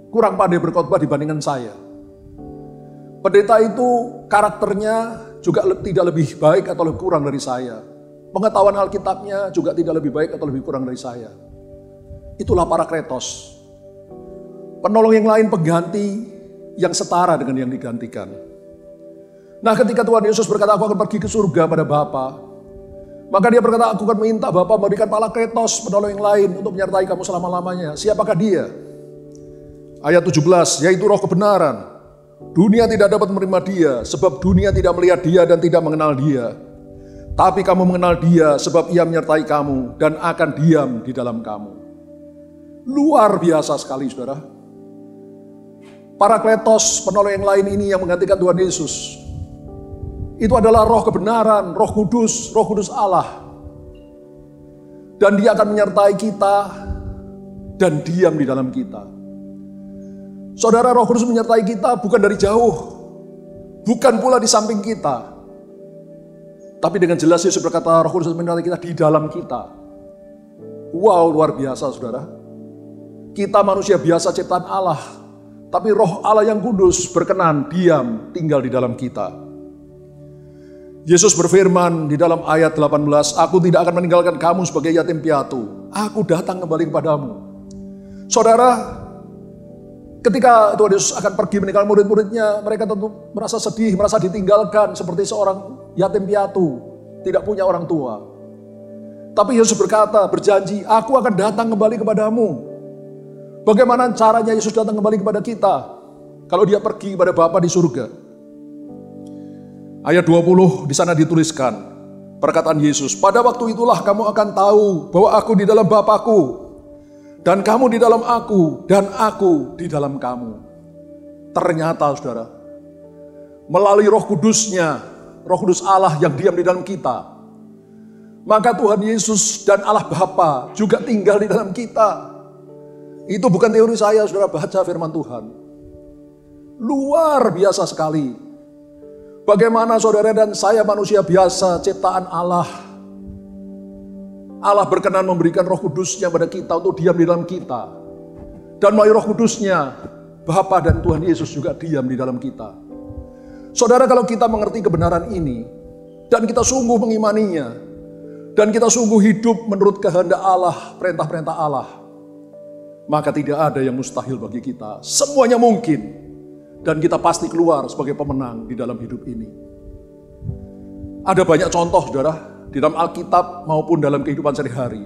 D: kurang pandai berkhotbah dibandingkan saya. Pendeta itu karakternya juga tidak lebih baik atau lebih kurang dari saya. Pengetahuan Alkitabnya juga tidak lebih baik atau lebih kurang dari saya. Itulah Parakletos. Penolong yang lain, pengganti yang setara dengan yang digantikan. Nah, ketika Tuhan Yesus berkata, aku akan pergi ke surga pada Bapa, maka Dia berkata, aku akan minta Bapa memberikan Parakletos, penolong yang lain untuk menyertai kamu selama-lamanya. Siapakah Dia? Ayat 17, yaitu Roh kebenaran. Dunia tidak dapat menerima Dia, sebab dunia tidak melihat Dia dan tidak mengenal Dia. Tapi kamu mengenal Dia, sebab Ia menyertai kamu dan akan diam di dalam kamu. Luar biasa sekali, saudara. Parakletos, penolong yang lain ini yang menggantikan Tuhan Yesus, itu adalah Roh kebenaran, Roh Kudus Allah. Dan Dia akan menyertai kita dan diam di dalam kita. Saudara, Roh Kudus menyertai kita bukan dari jauh, bukan pula di samping kita. Tapi dengan jelas Yesus berkata, Roh Kudus menyertai kita di dalam kita. Wow, luar biasa, saudara. Kita manusia biasa ciptaan Allah, tapi Roh Allah yang kudus berkenan, diam, tinggal di dalam kita. Yesus berfirman di dalam ayat 18, aku tidak akan meninggalkan kamu sebagai yatim piatu. Aku datang kembali kepadamu. Saudara, ketika Tuhan Yesus akan pergi meninggalkan murid-muridnya, mereka tentu merasa sedih, merasa ditinggalkan seperti seorang yatim piatu, tidak punya orang tua. Tapi Yesus berkata, berjanji, aku akan datang kembali kepadamu. Bagaimana caranya Yesus datang kembali kepada kita? Kalau dia pergi kepada Bapa di surga. Ayat 20 di sana dituliskan, perkataan Yesus, pada waktu itulah kamu akan tahu bahwa aku di dalam Bapa-Ku, dan kamu di dalam aku, dan aku di dalam kamu. Ternyata saudara, melalui Roh Kudusnya, Roh Kudus Allah yang diam di dalam kita, maka Tuhan Yesus dan Allah Bapa juga tinggal di dalam kita. Itu bukan teori saya, saudara, baca firman Tuhan. Luar biasa sekali. Bagaimana saudara dan saya manusia biasa, ciptaan Allah. Allah berkenan memberikan Roh Kudusnya pada kita untuk diam di dalam kita. Dan melalui Roh Kudusnya, Bapa dan Tuhan Yesus juga diam di dalam kita. Saudara, kalau kita mengerti kebenaran ini, dan kita sungguh mengimaninya, dan kita sungguh hidup menurut kehendak Allah, perintah-perintah Allah, maka tidak ada yang mustahil bagi kita. Semuanya mungkin. Dan kita pasti keluar sebagai pemenang di dalam hidup ini. Ada banyak contoh, saudara, di dalam Alkitab maupun dalam kehidupan sehari-hari.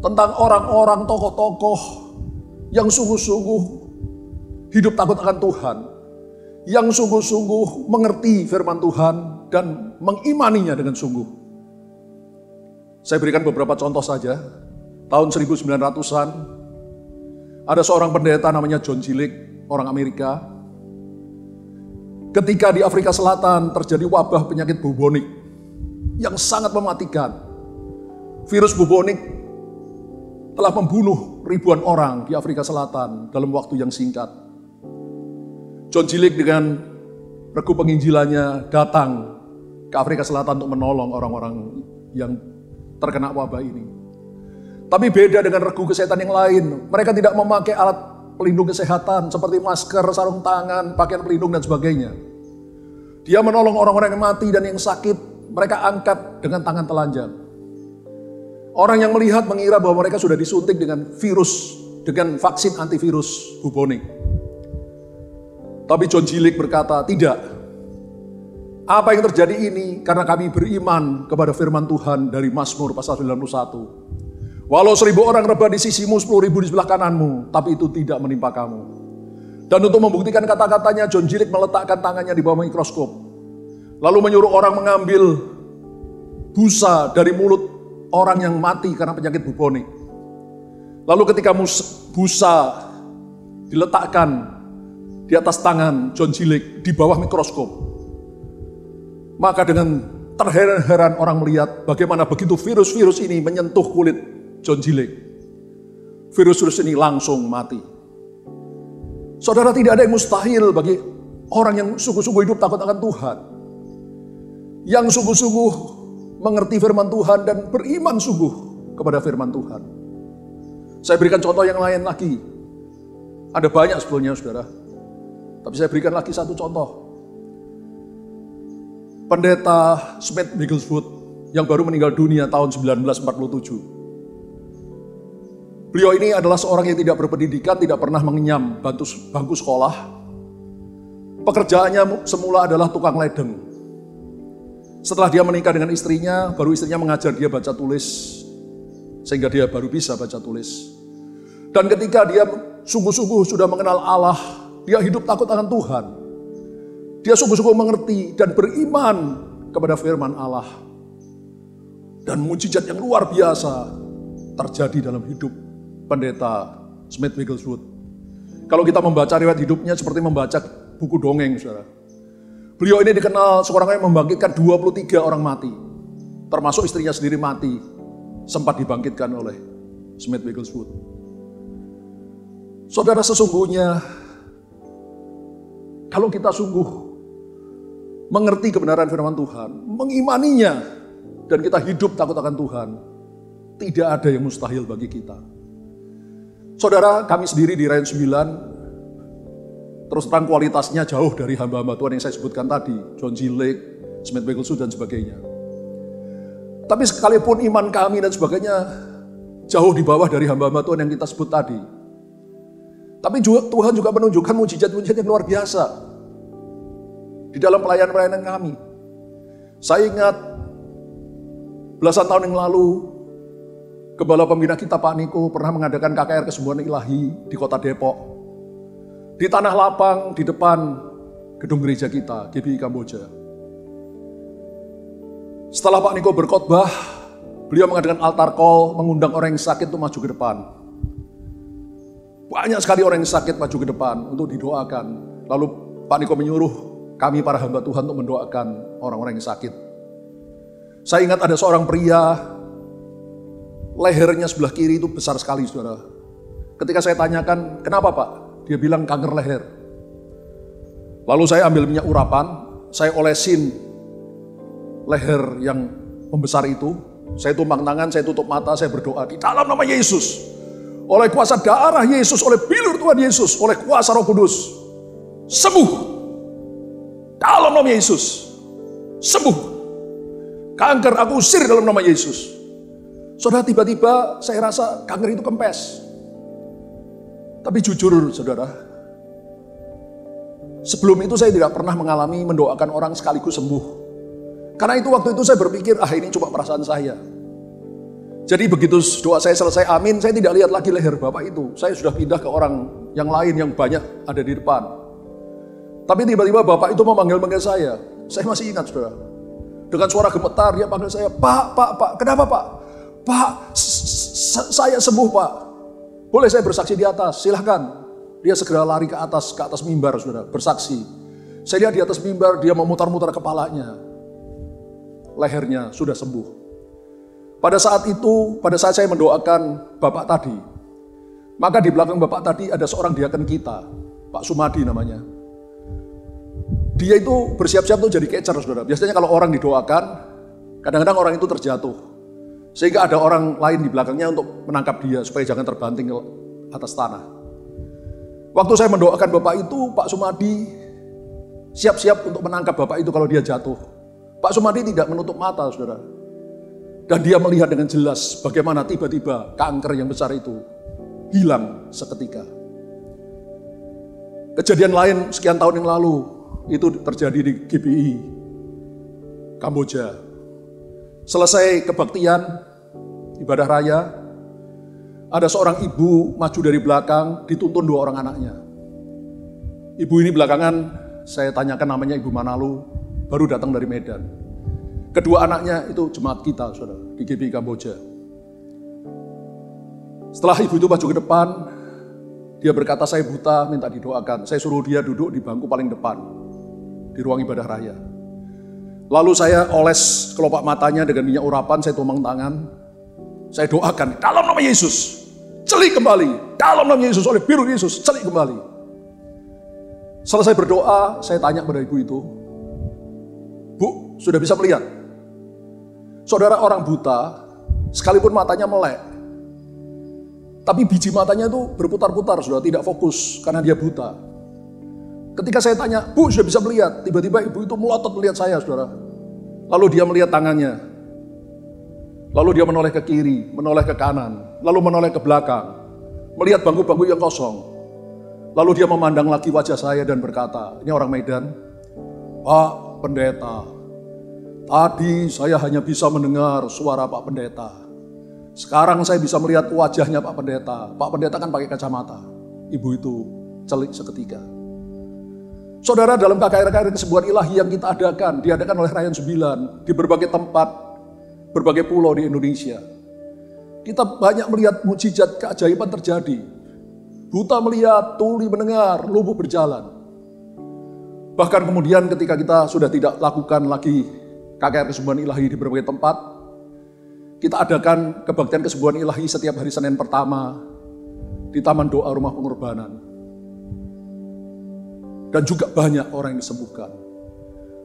D: Tentang orang-orang tokoh-tokoh yang sungguh-sungguh hidup takut akan Tuhan. Yang sungguh-sungguh mengerti firman Tuhan dan mengimaninya dengan sungguh. Saya berikan beberapa contoh saja. Tahun 1900-an, ada seorang pendeta namanya John Gillick, orang Amerika. Ketika di Afrika Selatan terjadi wabah penyakit bubonik yang sangat mematikan. Virus bubonik telah membunuh ribuan orang di Afrika Selatan dalam waktu yang singkat. John Gillick dengan regu penginjilannya datang ke Afrika Selatan untuk menolong orang-orang yang terkena wabah ini. Tapi beda dengan regu kesehatan yang lain. Mereka tidak memakai alat pelindung kesehatan seperti masker, sarung tangan, pakaian pelindung dan sebagainya. Dia menolong orang-orang yang mati dan yang sakit, mereka angkat dengan tangan telanjang. Orang yang melihat mengira bahwa mereka sudah disuntik dengan virus, dengan vaksin antivirus bubonik. Tapi John Gillick berkata, tidak. Apa yang terjadi ini karena kami beriman kepada firman Tuhan dari Mazmur pasal 91. Walau 1000 orang rebah di sisimu, 10.000 di sebelah kananmu, tapi itu tidak menimpa kamu. Dan untuk membuktikan kata-katanya, John Gillick meletakkan tangannya di bawah mikroskop. Lalu menyuruh orang mengambil busa dari mulut orang yang mati karena penyakit bubonik. Lalu ketika busa diletakkan di atas tangan John Gillick di bawah mikroskop, maka dengan terheran-heran orang melihat bagaimana begitu virus-virus ini menyentuh kulit John Gillick, virus-virus ini langsung mati. Saudara, tidak ada yang mustahil bagi orang yang sungguh-sungguh hidup takut akan Tuhan. Yang sungguh-sungguh mengerti firman Tuhan dan beriman sungguh kepada firman Tuhan. Saya berikan contoh yang lain lagi. Ada banyak sebetulnya, saudara. Tapi saya berikan lagi satu contoh. Pendeta Smith Wigglesworth yang baru meninggal dunia tahun 1947. Beliau ini adalah seorang yang tidak berpendidikan, tidak pernah mengenyam bangku sekolah. Pekerjaannya semula adalah tukang ledeng. Setelah dia menikah dengan istrinya, baru istrinya mengajar dia baca tulis, sehingga dia baru bisa baca tulis. Dan ketika dia sungguh-sungguh sudah mengenal Allah, dia hidup takut akan Tuhan. Dia sungguh-sungguh mengerti dan beriman kepada firman Allah. Dan mujizat yang luar biasa terjadi dalam hidup pendeta Smith Wigglesworth. Kalau kita membaca riwayat hidupnya seperti membaca buku dongeng, saudara. Beliau ini dikenal seorang yang membangkitkan 23 orang mati. Termasuk istrinya sendiri mati. Sempat dibangkitkan oleh Smith Wigglesworth. Saudara, sesungguhnya kalau kita sungguh mengerti kebenaran firman Tuhan, mengimaninya, dan kita hidup takut akan Tuhan, tidak ada yang mustahil bagi kita. Saudara, kami sendiri di Rayon 9, terus terang kualitasnya jauh dari hamba-hamba Tuhan yang saya sebutkan tadi. John Gillick, Smith Wigglesworth dan sebagainya. Tapi sekalipun iman kami dan sebagainya jauh di bawah dari hamba-hamba Tuhan yang kita sebut tadi. Tapi Tuhan juga menunjukkan mujizat-mujizat yang luar biasa di dalam pelayanan-pelayanan kami. Saya ingat belasan tahun yang lalu, Gembala Pembina kita Pak Niko pernah mengadakan KKR Kesembuhan Ilahi di kota Depok. Di tanah lapang di depan gedung gereja kita, GBI Kamboja. Setelah Pak Niko berkhotbah, beliau mengadakan altar call, mengundang orang yang sakit untuk maju ke depan. Banyak sekali orang yang sakit maju ke depan untuk didoakan. Lalu Pak Niko menyuruh kami para hamba Tuhan untuk mendoakan orang-orang yang sakit. Saya ingat ada seorang pria, lehernya sebelah kiri itu besar sekali, saudara. Ketika saya tanyakan, kenapa Pak? Dia bilang kanker leher. Lalu saya ambil minyak urapan, saya olesin leher yang membesar itu. Saya tumpang tangan, saya tutup mata, saya berdoa di dalam nama Yesus. Oleh kuasa darah Yesus, oleh bilur Tuhan Yesus, oleh kuasa Roh Kudus. Sembuh. Dalam nama Yesus. Sembuh. Kanker aku usir dalam nama Yesus. Saudara, tiba-tiba saya rasa kanker itu kempes. Tapi jujur saudara, sebelum itu saya tidak pernah mengalami mendoakan orang sekaligus sembuh. Karena itu waktu itu saya berpikir, ini cuma perasaan saya. Jadi begitu doa saya selesai amin, saya tidak lihat lagi leher Bapak itu. Saya sudah pindah ke orang yang lain yang banyak ada di depan. Tapi tiba-tiba Bapak itu memanggil-manggil saya. Saya masih ingat saudara. Dengan suara gemetar dia panggil saya, Pak, kenapa Pak? Pak, saya sembuh Pak. Boleh saya bersaksi di atas? Silahkan. Dia segera lari ke atas mimbar saudara, bersaksi. Saya lihat di atas mimbar dia memutar-mutar kepalanya. Lehernya sudah sembuh. Pada saat saya mendoakan Bapak tadi, maka di belakang Bapak tadi ada seorang diaken kita, Pak Sumadi namanya. Dia itu bersiap-siap untuk jadi catcher saudara. Biasanya kalau orang didoakan, kadang-kadang orang itu terjatuh. Sehingga ada orang lain di belakangnya untuk menangkap dia supaya jangan terbanting ke atas tanah. Waktu saya mendoakan Bapak itu, Pak Sumadi siap-siap untuk menangkap Bapak itu kalau dia jatuh. Pak Sumadi tidak menutup mata, saudara. Dan dia melihat dengan jelas bagaimana tiba-tiba kanker yang besar itu hilang seketika. Kejadian lain sekian tahun yang lalu, itu terjadi di GBI Kamboja. Selesai kebaktian, ibadah raya, ada seorang ibu maju dari belakang, dituntun 2 orang anaknya. Ibu ini belakangan, saya tanyakan namanya Ibu Manalu, baru datang dari Medan. Kedua anaknya itu jemaat kita, saudara, di GBI Kamboja. Setelah ibu itu maju ke depan, dia berkata, saya buta, minta didoakan. Saya suruh dia duduk di bangku paling depan, di ruang ibadah raya. Lalu saya oles kelopak matanya dengan minyak urapan, saya tumpang tangan. Saya doakan, dalam nama Yesus, celik kembali. Dalam nama Yesus, oleh biru Yesus, celik kembali. Selesai berdoa, saya tanya pada ibu itu, Bu, sudah bisa melihat? Saudara, orang buta, sekalipun matanya melek, tapi biji matanya itu berputar-putar, sudah tidak fokus karena dia buta. Ketika saya tanya, Bu, sudah bisa melihat? Tiba-tiba ibu itu melotot melihat saya, saudara. Lalu dia melihat tangannya. Lalu dia menoleh ke kiri, menoleh ke kanan, lalu menoleh ke belakang. Melihat bangku-bangku yang kosong. Lalu dia memandang lagi wajah saya dan berkata, ini orang Medan, Pak Pendeta, tadi saya hanya bisa mendengar suara Pak Pendeta. Sekarang saya bisa melihat wajahnya Pak Pendeta. Pak Pendeta kan pakai kacamata. Ibu itu celik seketika. Saudara, dalam KKR Kesembuhan Ilahi yang kita adakan, diadakan oleh Rayon 9 di berbagai tempat, berbagai pulau di Indonesia. Kita banyak melihat mujizat keajaiban terjadi. Buta melihat, tuli mendengar, lumpuh berjalan. Bahkan kemudian ketika kita sudah tidak lakukan lagi KKR Kesembuhan Ilahi di berbagai tempat, kita adakan kebaktian kesembuhan ilahi setiap hari Senin pertama di Taman Doa Rumah Pengorbanan. Dan juga banyak orang yang disembuhkan.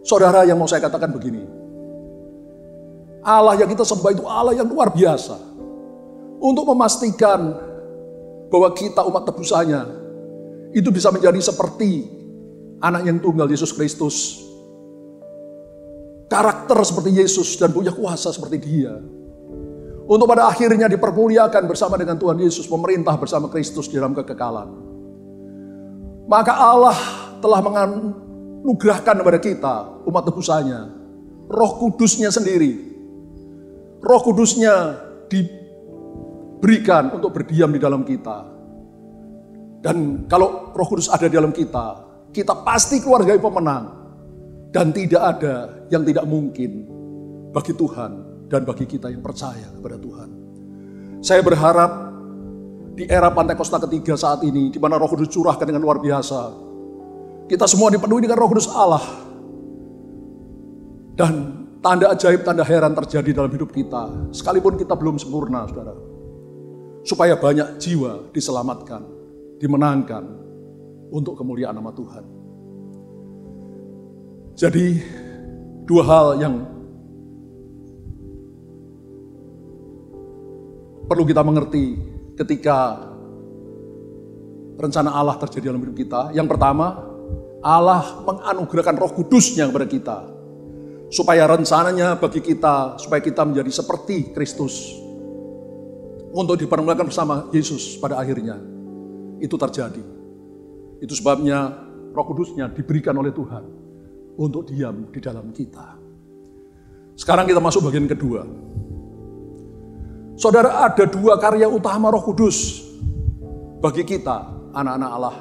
D: Saudara, yang mau saya katakan begini, Allah yang kita sembah itu Allah yang luar biasa. Untuk memastikan bahwa kita umat tebusannya itu bisa menjadi seperti anak yang tunggal Yesus Kristus. karakter seperti Yesus dan punya kuasa seperti Dia. Untuk pada akhirnya dipermuliakan bersama dengan Tuhan Yesus, memerintah bersama Kristus di dalam kekekalan. Maka Allah telah menganugerahkan kepada kita, umat tebusannya, Roh Kudusnya sendiri. Roh Kudusnya diberikan untuk berdiam di dalam kita. Dan kalau Roh Kudus ada di dalam kita, kita pasti keluarga pemenang. Dan tidak ada yang tidak mungkin bagi Tuhan dan bagi kita yang percaya kepada Tuhan. Saya berharap di era Pantekosta ketiga saat ini, di mana Roh Kudus curahkan dengan luar biasa, kita semua dipenuhi dengan Roh Kudus Allah. Dan tanda ajaib, tanda heran terjadi dalam hidup kita, sekalipun kita belum sempurna, saudara. Supaya banyak jiwa diselamatkan, dimenangkan untuk kemuliaan nama Tuhan. Jadi, dua hal yang perlu kita mengerti ketika rencana Allah terjadi dalam hidup kita. Yang pertama, Allah menganugerahkan Roh Kudusnya kepada kita. Supaya rencananya bagi kita, supaya kita menjadi seperti Kristus. Untuk dipermuliakan bersama Yesus pada akhirnya. Itu terjadi. Itu sebabnya Roh Kudusnya diberikan oleh Tuhan untuk diam di dalam kita. Sekarang kita masuk bagian kedua. Saudara, ada dua karya utama Roh Kudus bagi kita, anak-anak Allah,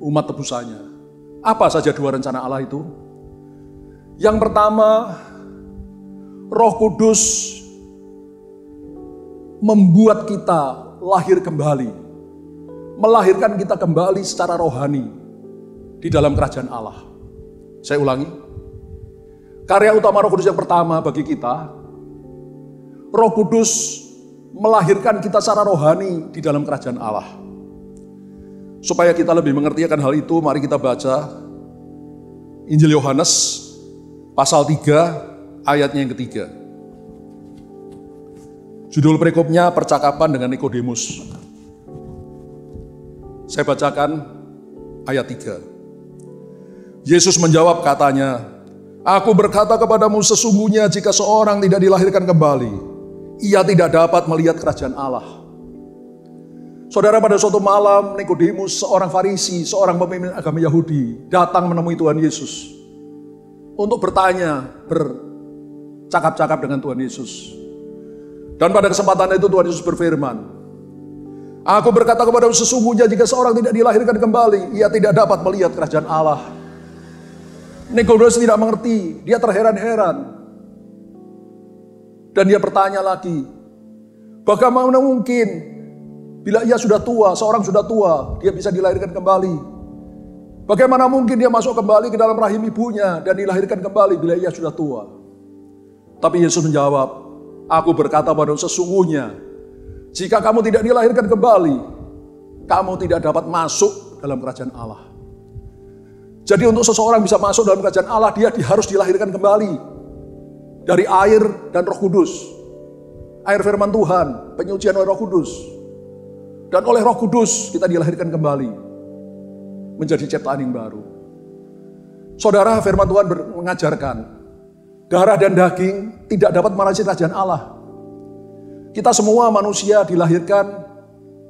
D: umat tebusannya. Apa saja dua rencana Allah itu? Yang pertama, Roh Kudus membuat kita lahir kembali, melahirkan kita kembali secara rohani di dalam kerajaan Allah. Saya ulangi, karya utama Roh Kudus yang pertama bagi kita, Roh Kudus melahirkan kita secara rohani di dalam kerajaan Allah. Supaya kita lebih mengerti akan hal itu, mari kita baca Injil Yohanes pasal 3 ayatnya yang ketiga. Judul perikopnya percakapan dengan Nikodemus. Saya bacakan ayat 3. Yesus menjawab katanya, "Aku berkata kepadamu sesungguhnya jika seorang tidak dilahirkan kembali, ia tidak dapat melihat kerajaan Allah." Saudara, pada suatu malam Nikodemus, seorang Farisi, seorang pemimpin agama Yahudi, datang menemui Tuhan Yesus untuk bertanya, bercakap-cakap dengan Tuhan Yesus. Dan pada kesempatan itu Tuhan Yesus berfirman, "Aku berkata kepadamu sesungguhnya jika seorang tidak dilahirkan kembali, ia tidak dapat melihat kerajaan Allah." Nikodemus tidak mengerti, dia terheran-heran. Dan dia bertanya lagi, bagaimana mungkin bila ia sudah tua, seorang sudah tua, dia bisa dilahirkan kembali? Bagaimana mungkin dia masuk kembali ke dalam rahim ibunya dan dilahirkan kembali bila ia sudah tua? Tapi Yesus menjawab, "Aku berkata padamu sesungguhnya, jika kamu tidak dilahirkan kembali, kamu tidak dapat masuk dalam kerajaan Allah." Jadi untuk seseorang bisa masuk dalam kerajaan Allah, dia harus dilahirkan kembali dari air dan Roh Kudus. Air firman Tuhan, penyucian oleh Roh Kudus. Dan oleh Roh Kudus kita dilahirkan kembali menjadi ciptaan yang baru. Saudara, firman Tuhan mengajarkan darah dan daging tidak dapat meracik kerajaan Allah. Kita semua manusia dilahirkan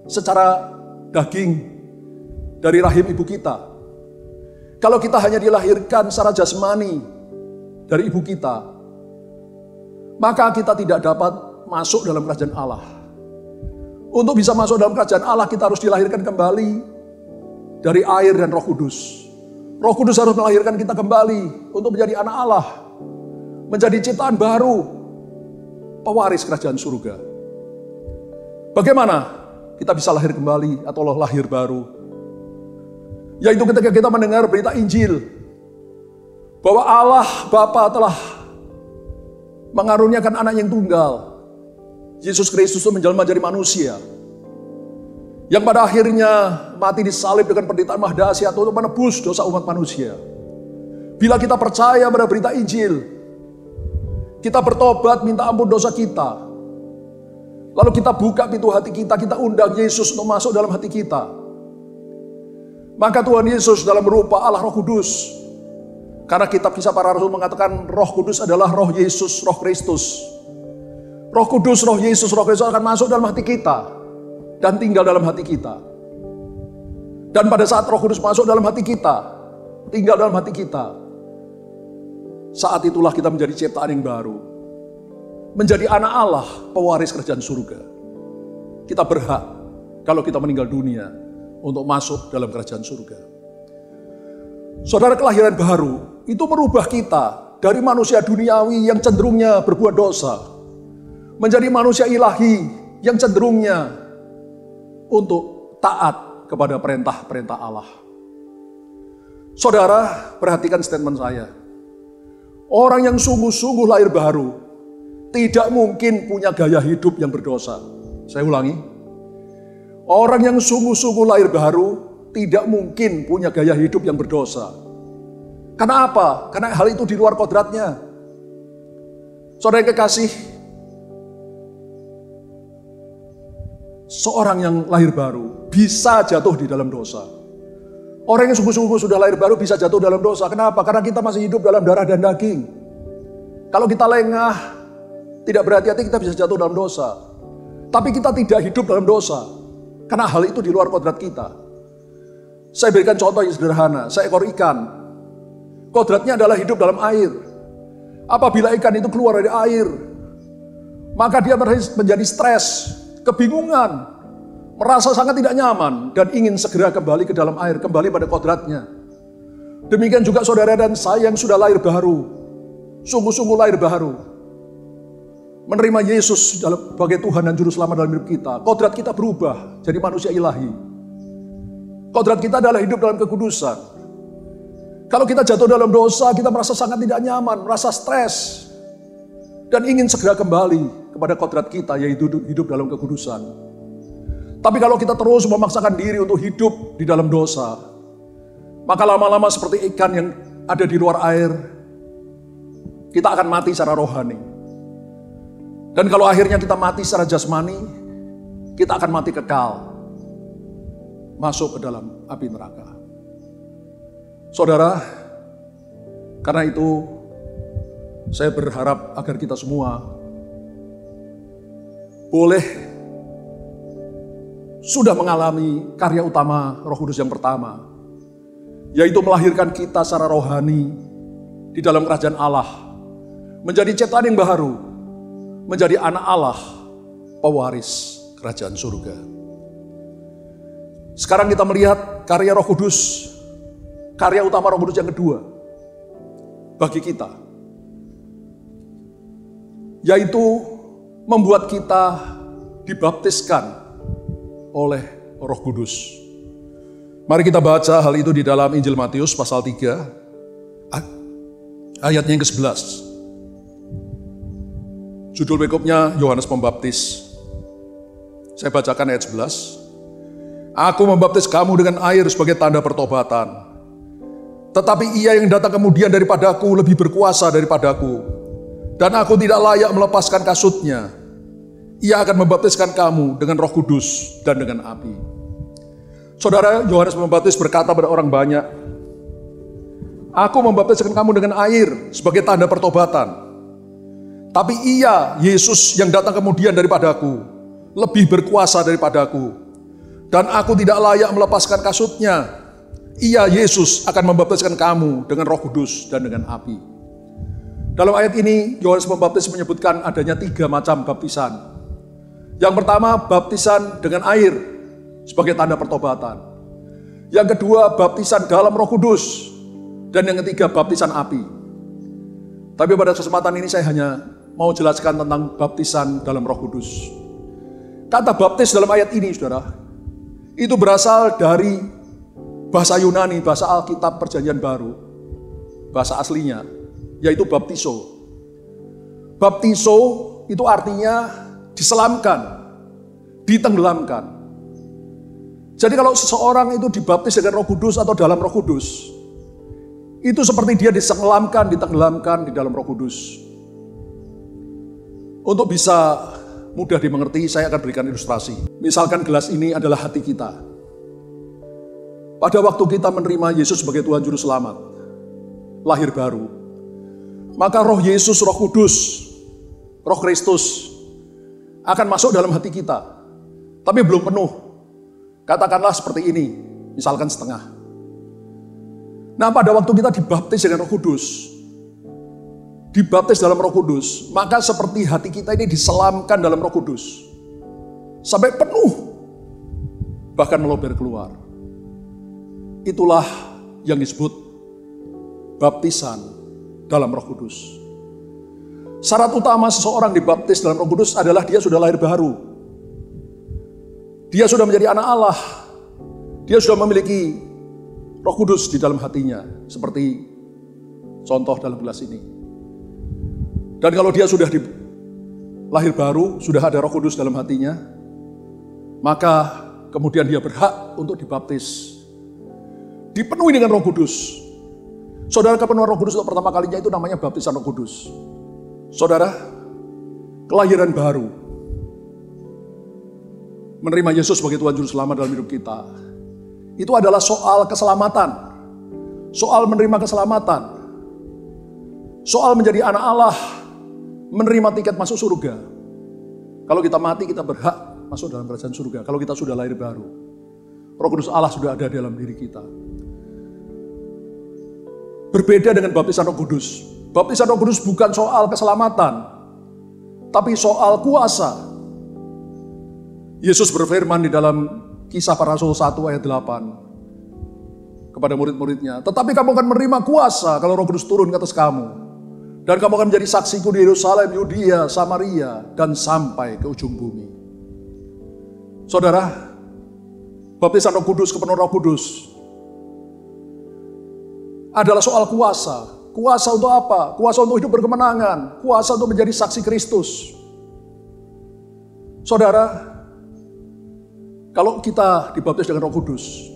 D: secara daging dari rahim ibu kita. Kalau kita hanya dilahirkan secara jasmani dari ibu kita, maka kita tidak dapat masuk dalam kerajaan Allah. Untuk bisa masuk dalam kerajaan Allah, kita harus dilahirkan kembali dari air dan Roh Kudus. Roh Kudus harus melahirkan kita kembali untuk menjadi anak Allah, menjadi ciptaan baru, pewaris kerajaan surga. Bagaimana kita bisa lahir kembali atau lahir baru? Yaitu ketika kita mendengar berita Injil, bahwa Allah Bapa telah mengaruniakan anak yang tunggal, Yesus Kristus itu menjelma jadi manusia, yang pada akhirnya mati disalib dengan penderitaan mahdasyat untuk menebus dosa umat manusia. Bila kita percaya pada berita Injil, kita bertobat, minta ampun dosa kita, lalu kita buka pintu hati kita undang Yesus untuk masuk dalam hati kita, maka Tuhan Yesus dalam rupa Allah Roh Kudus Karena kitab Kisah Para Rasul mengatakan Roh Kudus adalah Roh Yesus, Roh Kristus. Roh Kudus, Roh Yesus, Roh Kristus akan masuk dalam hati kita dan tinggal dalam hati kita. Dan pada saat Roh Kudus masuk dalam hati kita, tinggal dalam hati kita, saat itulah kita menjadi ciptaan yang baru. Menjadi anak Allah, pewaris kerajaan surga. Kita berhak kalau kita meninggal dunia untuk masuk dalam kerajaan surga. Saudara, kelahiran baru itu merubah kita dari manusia duniawi yang cenderungnya berbuat dosa menjadi manusia ilahi yang cenderungnya untuk taat kepada perintah-perintah Allah. Saudara, perhatikan statement saya. Orang yang sungguh-sungguh lahir baru tidak mungkin punya gaya hidup yang berdosa. Saya ulangi. Orang yang sungguh-sungguh lahir baru tidak mungkin punya gaya hidup yang berdosa. Karena apa? Karena hal itu di luar kodratnya. Saudara yang kekasih, seorang yang lahir baru bisa jatuh di dalam dosa. Orang yang sungguh-sungguh sudah lahir baru bisa jatuh dalam dosa. Kenapa? Karena kita masih hidup dalam darah dan daging. Kalau kita lengah, tidak berhati-hati, kita bisa jatuh dalam dosa. Tapi kita tidak hidup dalam dosa. Karena hal itu di luar kodrat kita. Saya berikan contoh yang sederhana. Seekor ikan. Kodratnya adalah hidup dalam air. Apabila ikan itu keluar dari air, maka dia menjadi stres, kebingungan, merasa sangat tidak nyaman, dan ingin segera kembali ke dalam air, kembali pada kodratnya. Demikian juga saudara dan saya yang sudah lahir baru, sungguh-sungguh lahir baru, menerima Yesus sebagai Tuhan dan Juru Selamat dalam hidup kita. Kodrat kita berubah jadi manusia ilahi. Kodrat kita adalah hidup dalam kekudusan. Kalau kita jatuh dalam dosa, kita merasa sangat tidak nyaman, merasa stres, dan ingin segera kembali kepada kodrat kita, yaitu hidup dalam kekudusan. Tapi kalau kita terus memaksakan diri untuk hidup di dalam dosa, maka lama-lama seperti ikan yang ada di luar air, kita akan mati secara rohani. Dan kalau akhirnya kita mati secara jasmani, kita akan mati kekal, masuk ke dalam api neraka. Saudara, karena itu saya berharap agar kita semua boleh sudah mengalami karya utama Roh Kudus yang pertama, yaitu melahirkan kita secara rohani di dalam kerajaan Allah, menjadi ciptaan yang baru, menjadi anak Allah, pewaris kerajaan surga. Sekarang kita melihat karya Roh Kudus, karya utama Roh Kudus yang kedua bagi kita, yaitu membuat kita dibaptiskan oleh Roh Kudus. Mari kita baca hal itu di dalam Injil Matius pasal 3 ayatnya yang ke-11. Judul perikopnya Yohanes Pembaptis. Saya bacakan ayat 11. Aku membaptis kamu dengan air sebagai tanda pertobatan. Tetapi ia yang datang kemudian daripadaku lebih berkuasa daripadaku. Dan aku tidak layak melepaskan kasutnya. Ia akan membaptiskan kamu dengan Roh Kudus dan dengan api. Saudara, Yohanes Pembaptis berkata pada orang banyak, aku membaptiskan kamu dengan air sebagai tanda pertobatan. Tapi ia, Yesus yang datang kemudian daripadaku, lebih berkuasa daripadaku. Dan aku tidak layak melepaskan kasutnya. Ia, Yesus, akan membaptiskan kamu dengan Roh Kudus dan dengan api. Dalam ayat ini, Yohanes Pembaptis menyebutkan adanya 3 macam baptisan. Yang pertama, baptisan dengan air sebagai tanda pertobatan. Yang kedua, baptisan dalam Roh Kudus. Dan yang ketiga, baptisan api. Tapi pada kesempatan ini saya hanya mau jelaskan tentang baptisan dalam Roh Kudus. Kata baptis dalam ayat ini, saudara, itu berasal dari bahasa Yunani, bahasa Alkitab Perjanjian Baru, bahasa aslinya, yaitu baptiso. Baptiso itu artinya diselamkan, ditenggelamkan. Jadi kalau seseorang itu dibaptis dengan Roh Kudus atau dalam Roh Kudus, itu seperti dia ditenggelamkan di dalam Roh Kudus. Untuk bisa mudah dimengerti, saya akan berikan ilustrasi. Misalkan gelas ini adalah hati kita. Pada waktu kita menerima Yesus sebagai Tuhan Juru Selamat, lahir baru. Maka roh Yesus, roh kudus, roh Kristus akan masuk dalam hati kita. Tapi belum penuh. Katakanlah seperti ini, misalkan setengah. Nah, pada waktu kita dibaptis dengan roh kudus, dibaptis dalam roh kudus, maka seperti hati kita ini diselamkan dalam roh kudus. Sampai penuh, bahkan melober keluar. Itulah yang disebut baptisan dalam roh kudus. Syarat utama seseorang dibaptis dalam roh kudus adalah dia sudah lahir baru. Dia sudah menjadi anak Allah. Dia sudah memiliki roh kudus di dalam hatinya. Seperti contoh dalam gelas ini. Dan kalau dia sudah lahir baru, sudah ada roh kudus dalam hatinya, maka kemudian dia berhak untuk dibaptis. Dipenuhi dengan roh kudus. Saudara, kepenuhan roh kudus untuk pertama kalinya itu namanya baptisan roh kudus. Saudara, kelahiran baru. Menerima Yesus sebagai Tuhan Juru Selamat dalam hidup kita. Itu adalah soal keselamatan. Soal menerima keselamatan. Soal menjadi anak Allah. Menerima tiket masuk surga. Kalau kita mati, kita berhak masuk dalam kerajaan surga. Kalau kita sudah lahir baru. Roh Kudus Allah sudah ada dalam diri kita. Berbeda dengan baptisan Roh Kudus. Baptisan Roh Kudus bukan soal keselamatan, tapi soal kuasa. Yesus berfirman di dalam Kisah Para Rasul 1 ayat 8 kepada murid-muridnya, tetapi kamu akan menerima kuasa kalau Roh Kudus turun ke atas kamu, dan kamu akan menjadi saksiku di Yerusalem, Yudea, Samaria, dan sampai ke ujung bumi. Saudara, baptisan Roh Kudus, kepenuhan Roh Kudus adalah soal kuasa. Kuasa untuk apa? Kuasa untuk hidup berkemenangan. Kuasa untuk menjadi saksi Kristus. Saudara, kalau kita dibaptis dengan Roh Kudus,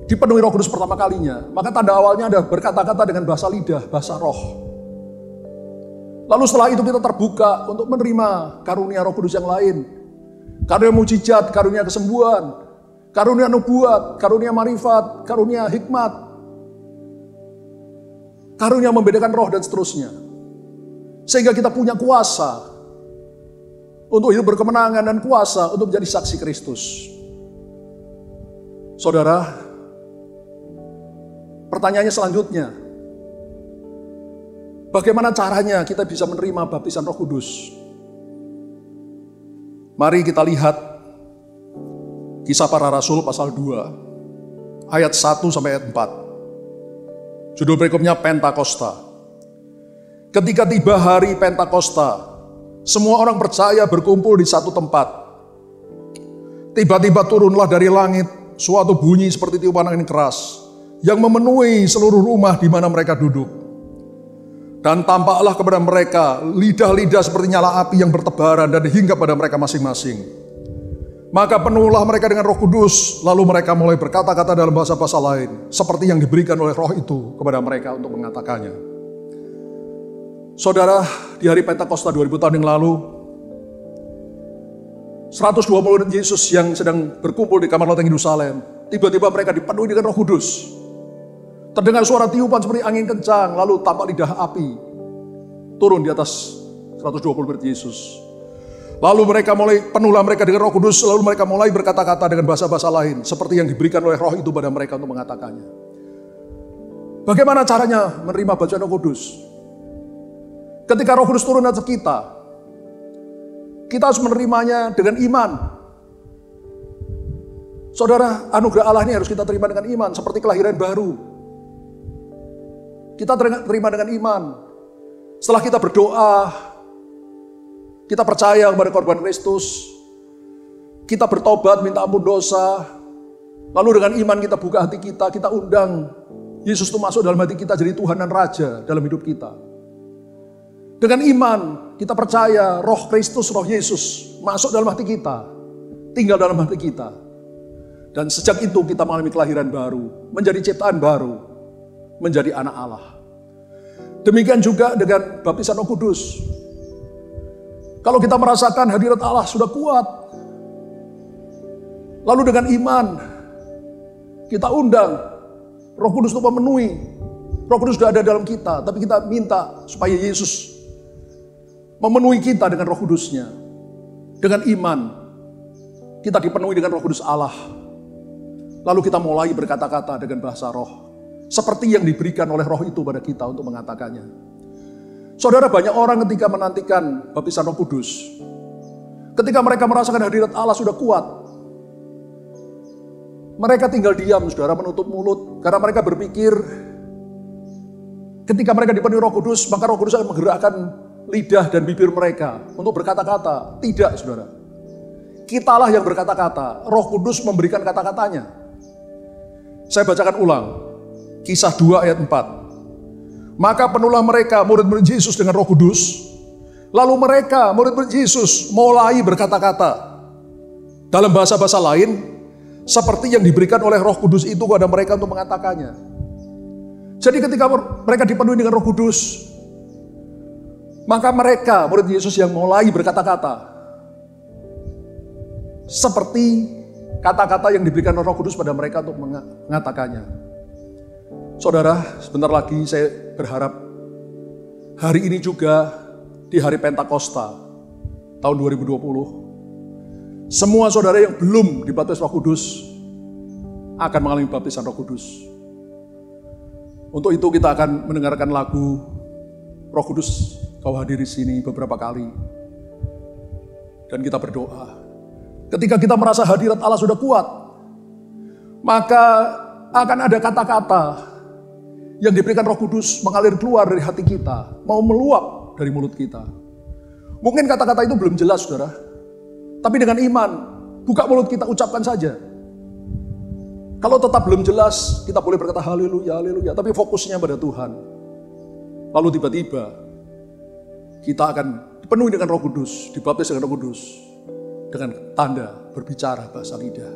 D: dipenuhi Roh Kudus pertama kalinya, maka tanda awalnya ada berkata-kata dengan bahasa lidah, bahasa roh. Lalu setelah itu kita terbuka untuk menerima karunia Roh Kudus yang lain. Karunia mujizat, karunia kesembuhan, karunia nubuat, karunia marifat, karunia hikmat, karunia membedakan roh dan seterusnya. Sehingga kita punya kuasa untuk hidup berkemenangan dan kuasa untuk menjadi saksi Kristus. Saudara, pertanyaannya selanjutnya, bagaimana caranya kita bisa menerima baptisan Roh Kudus? Mari kita lihat Kisah Para Rasul pasal 2 ayat 1 sampai ayat 4. Judul berikutnya Pentakosta. Ketika tiba hari Pentakosta, semua orang percaya berkumpul di satu tempat. Tiba-tiba turunlah dari langit suatu bunyi seperti tiupan angin keras yang memenuhi seluruh rumah di mana mereka duduk. Dan tampaklah kepada mereka lidah-lidah seperti nyala api yang bertebaran dan hinggap pada mereka masing-masing. Maka penuhlah mereka dengan Roh Kudus, lalu mereka mulai berkata-kata dalam bahasa-bahasa lain, seperti yang diberikan oleh Roh itu kepada mereka untuk mengatakannya. Saudara, di hari Pentakosta 2000 tahun yang lalu, 120 murid Yesus yang sedang berkumpul di kamar loteng Yerusalem, tiba-tiba mereka dipenuhi dengan Roh Kudus. Terdengar suara tiupan seperti angin kencang, lalu tampak lidah api turun di atas 120 murid Yesus. Lalu penuhlah mereka dengan Roh Kudus, lalu mereka mulai berkata-kata dengan bahasa-bahasa lain, seperti yang diberikan oleh Roh itu pada mereka untuk mengatakannya. Bagaimana caranya menerima baptisan Roh Kudus? Ketika Roh Kudus turun atas kita harus menerimanya dengan iman. Saudara, anugerah Allah ini harus kita terima dengan iman, seperti kelahiran baru. Kita terima dengan iman. Setelah kita berdoa, kita percaya kepada korban Kristus, kita bertobat, minta ampun dosa, lalu dengan iman kita buka hati kita undang Yesus itu masuk dalam hati kita jadi Tuhan dan Raja dalam hidup kita. Dengan iman kita percaya Roh Kristus, Roh Yesus masuk dalam hati kita, tinggal dalam hati kita. Dan sejak itu kita mengalami kelahiran baru, menjadi ciptaan baru, menjadi anak Allah. Demikian juga dengan baptisan Roh Kudus. Kalau kita merasakan hadirat Allah sudah kuat, lalu dengan iman kita undang Roh Kudus untuk memenuhi. Roh Kudus sudah ada dalam kita, tapi kita minta supaya Yesus memenuhi kita dengan Roh Kudusnya. Dengan iman, kita dipenuhi dengan Roh Kudus Allah. Lalu kita mulai berkata-kata dengan bahasa roh. Seperti yang diberikan oleh roh itu pada kita untuk mengatakannya. Saudara, banyak orang ketika menantikan baptisan Roh Kudus, ketika mereka merasakan hadirat Allah sudah kuat, mereka tinggal diam, saudara, menutup mulut. Karena mereka berpikir, ketika mereka dipenuhi Roh Kudus, maka Roh Kudus akan menggerakkan lidah dan bibir mereka untuk berkata-kata. Tidak, saudara. Kitalah yang berkata-kata. Roh Kudus memberikan kata-katanya. Saya bacakan ulang. Kisah 2 ayat 4. Maka penuhlah mereka, murid-murid Yesus, dengan Roh Kudus. Lalu mereka, murid-murid Yesus, mulai berkata-kata dalam bahasa-bahasa lain, seperti yang diberikan oleh Roh Kudus itu kepada mereka untuk mengatakannya. Jadi ketika mereka dipenuhi dengan Roh Kudus, maka mereka, murid Yesus, yang mulai berkata-kata seperti kata-kata yang diberikan Roh Kudus pada mereka untuk mengatakannya. Saudara, sebentar lagi saya berharap hari ini juga di hari Pentakosta tahun 2020, semua saudara yang belum dibaptis Roh Kudus akan mengalami baptisan Roh Kudus. Untuk itu kita akan mendengarkan lagu Roh Kudus Kau hadir di sini beberapa kali. Dan kita berdoa. Ketika kita merasa hadirat Allah sudah kuat, maka akan ada kata-kata yang diberikan Roh Kudus mengalir keluar dari hati kita, mau meluap dari mulut kita. Mungkin kata-kata itu belum jelas, saudara. Tapi dengan iman, buka mulut kita, ucapkan saja. Kalau tetap belum jelas, kita boleh berkata haleluya, haleluya. Tapi fokusnya pada Tuhan. Lalu tiba-tiba, kita akan dipenuhi dengan Roh Kudus, dibaptis dengan Roh Kudus. Dengan tanda berbicara bahasa lidah.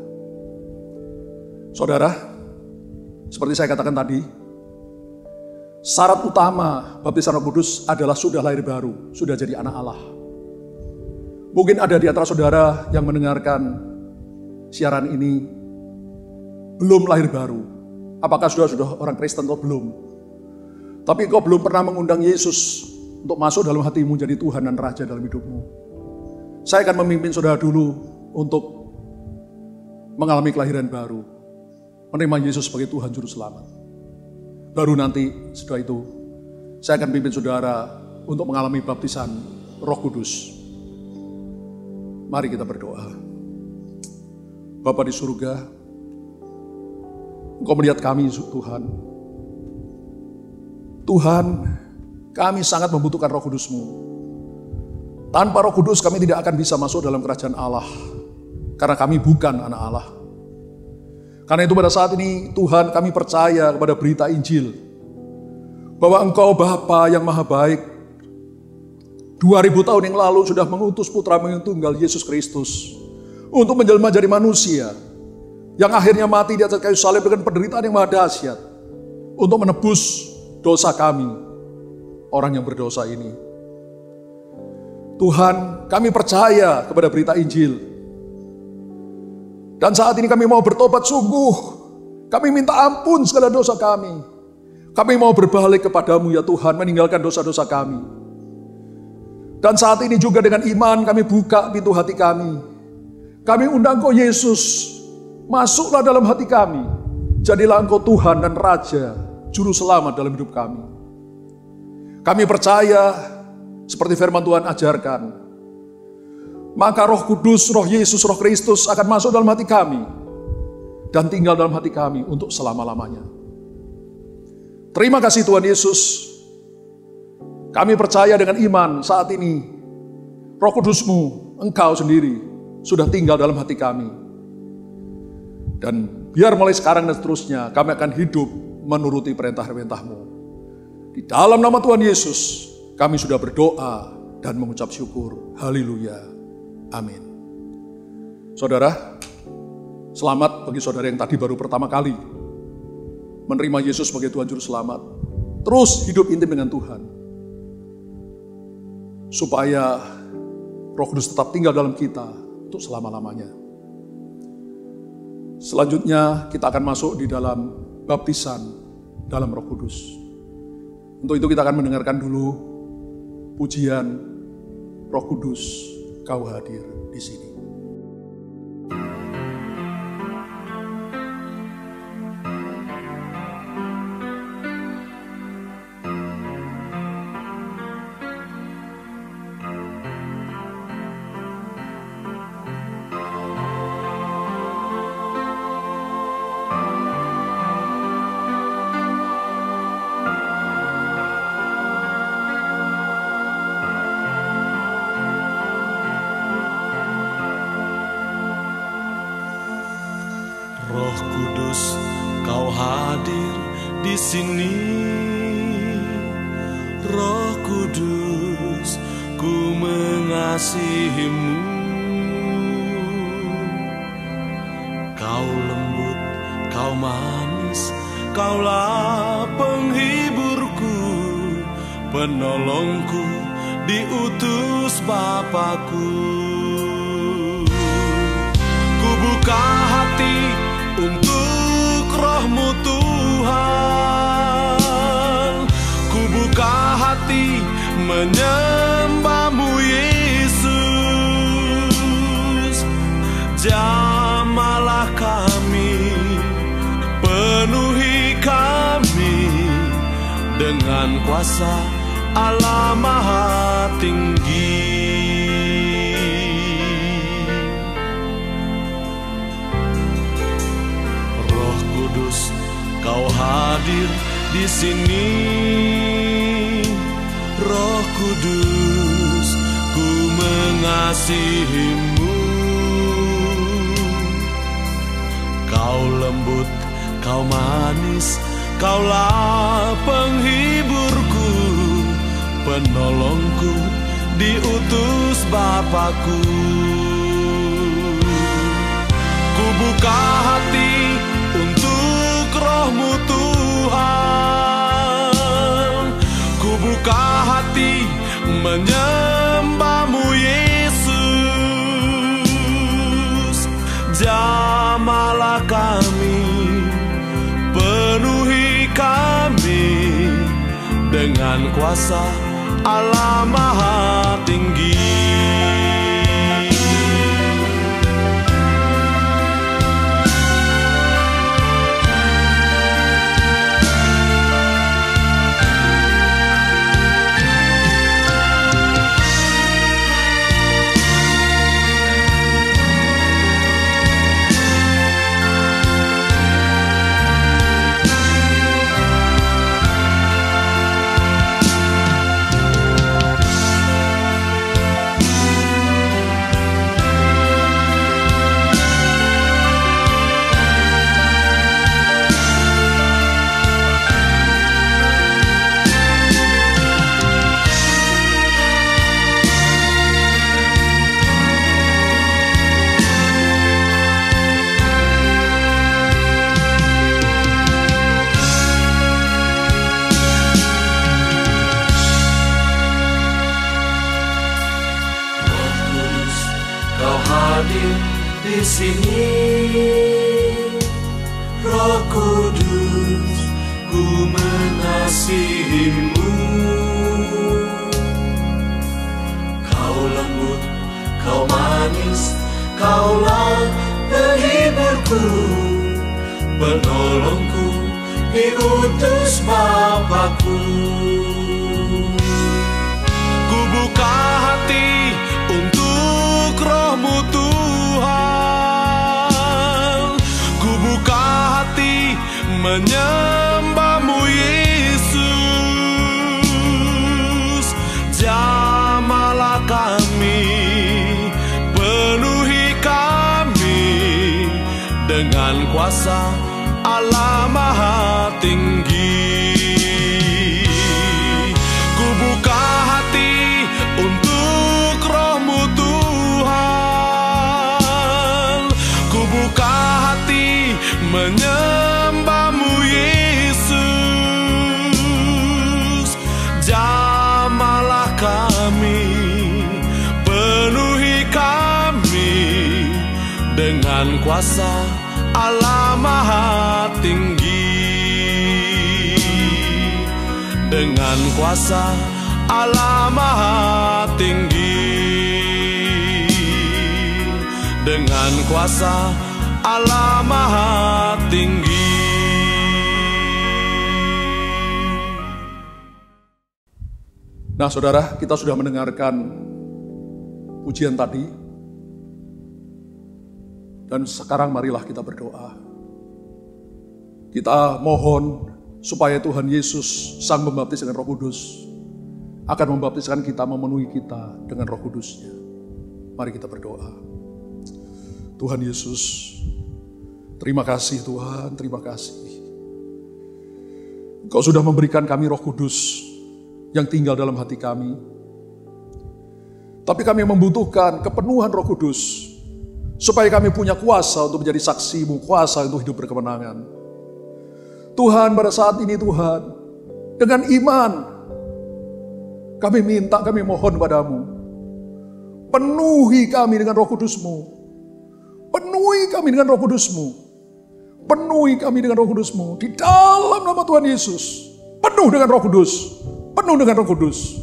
D: Saudara, seperti saya katakan tadi, syarat utama baptisan Roh Kudus adalah sudah lahir baru, sudah jadi anak Allah. Mungkin ada di antara saudara yang mendengarkan siaran ini belum lahir baru. Apakah sudah orang Kristen atau belum? Tapi kau belum pernah mengundang Yesus untuk masuk dalam hatimu jadi Tuhan dan Raja dalam hidupmu. Saya akan memimpin saudara dulu untuk mengalami kelahiran baru. Menerima Yesus sebagai Tuhan Juru Selamat. Baru nanti setelah itu, saya akan pimpin saudara untuk mengalami baptisan Roh Kudus. Mari kita berdoa. Bapa di surga, Engkau melihat kami Tuhan. Tuhan, kami sangat membutuhkan Roh Kudus-Mu. Tanpa Roh Kudus kami tidak akan bisa masuk dalam kerajaan Allah. Karena kami bukan anak Allah. Karena itu pada saat ini Tuhan, kami percaya kepada berita Injil. Bahwa Engkau Bapa yang Maha Baik 2000 tahun yang lalu sudah mengutus Putra-Mu yang tunggal Yesus Kristus untuk menjelma jadi manusia yang akhirnya mati di atas kayu salib dengan penderitaan yang maha dahsyat untuk menebus dosa kami, orang yang berdosa ini. Tuhan, kami percaya kepada berita Injil. Dan saat ini kami mau bertobat sungguh. Kami minta ampun segala dosa kami. Kami mau berbalik kepadamu ya Tuhan, meninggalkan dosa-dosa kami. Dan saat ini juga dengan iman kami buka pintu hati kami. Kami undang Kau Yesus, masuklah dalam hati kami. Jadilah Engkau Tuhan dan Raja, Juru Selamat dalam hidup kami. Kami percaya seperti firman Tuhan ajarkan, maka Roh Kudus, Roh Yesus, Roh Kristus akan masuk dalam hati kami dan tinggal dalam hati kami untuk selama-lamanya. Terima kasih Tuhan Yesus. Kami percaya dengan iman saat ini Roh Kudus-Mu, Engkau sendiri sudah tinggal dalam hati kami. Dan biar mulai sekarang dan seterusnya kami akan hidup menuruti perintah-perintah-Mu. Di dalam nama Tuhan Yesus kami sudah berdoa dan mengucap syukur. Haleluya. Amin. Saudara, selamat bagi saudara yang tadi baru pertama kali menerima Yesus sebagai Tuhan Juru Selamat. Terus hidup intim dengan Tuhan. Supaya Roh Kudus tetap tinggal dalam kita untuk selama-lamanya. Selanjutnya kita akan masuk di dalam baptisan dalam Roh Kudus. Untuk itu kita akan mendengarkan dulu pujian Roh Kudus, Kau hadir di sini.
E: Roh Kudus, Kau hadir di sini. Roh Kudus, ku mengasihi-Mu. Kau lembut, Kau manis, Kaulah penghiburku, penolongku, diutus Bapakku. Ku buka hati untuk Roh-Mu Tuhan, ku buka hati menyembah-Mu Yesus. Jamahlah kami, penuhi kami dengan kuasa Allah Maha Tinggi. Kau hadir di sini. Roh Kudus, ku mengasihi-Mu. Kau lembut, Kau manis, Kaulah penghiburku, penolongku, diutus Bapakku. Ku buka hati untuk Roh-Mu Tuhan, ku buka hati menyembah-Mu Yesus. Jamahlah kami, penuhi kami dengan kuasa Allah Maha Tinggi. Di sini, Roh Kudus, ku mengasihi-Mu. Kau lembut, Kau manis, Kaulah penghiburku, penolongku, diutus Bapakku. Ku buka hati untuk Roh-Mu Tuhan, ku buka hati menyembah-Mu Yesus. Jamahlah kami, penuhi kami dengan kuasa Allah Maha Tinggi. Ku buka hati untuk Roh-Mu Tuhan, ku buka hati menyembah-Mu Yesus. Jamahlah kami, penuhi kami dengan kuasa Allah Maha Tinggi. kuasa Allah Maha Tinggi, dengan kuasa Allah Maha Tinggi.
D: Nah saudara, kita sudah mendengarkan pujian tadi. Dan sekarang marilah kita berdoa. Kita mohon supaya Tuhan Yesus, Sang Pembaptis dengan Roh Kudus, akan membaptiskan kita, memenuhi kita dengan Roh Kudus-Nya. Mari kita berdoa. Tuhan Yesus, terima kasih Tuhan, terima kasih. Engkau sudah memberikan kami Roh Kudus yang tinggal dalam hati kami. Tapi kami membutuhkan kepenuhan Roh Kudus, supaya kami punya kuasa untuk menjadi saksi-Mu, kuasa untuk hidup berkemenangan. Tuhan, pada saat ini Tuhan, dengan iman, kami minta, kami mohon padamu, penuhi kami dengan Roh Kudus-Mu, penuhi kami dengan Roh Kudus-Mu, penuhi kami dengan Roh Kudus-Mu, di dalam nama Tuhan Yesus, penuh dengan Roh Kudus, penuh dengan Roh Kudus.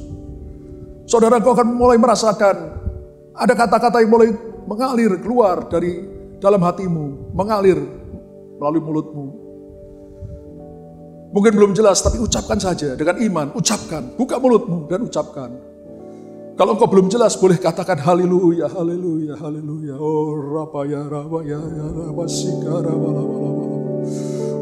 D: Saudara, kau akan mulai merasakan, ada kata-kata yang mulai mengalir keluar dari dalam hatimu, mengalir melalui mulutmu. Mungkin belum jelas, tapi ucapkan saja dengan iman. Ucapkan, buka mulutmu dan ucapkan. Kalau engkau belum jelas, boleh katakan haleluya, haleluya, haleluya. Oh rapaya, rapaya, rapasika, rapalapalapalapa.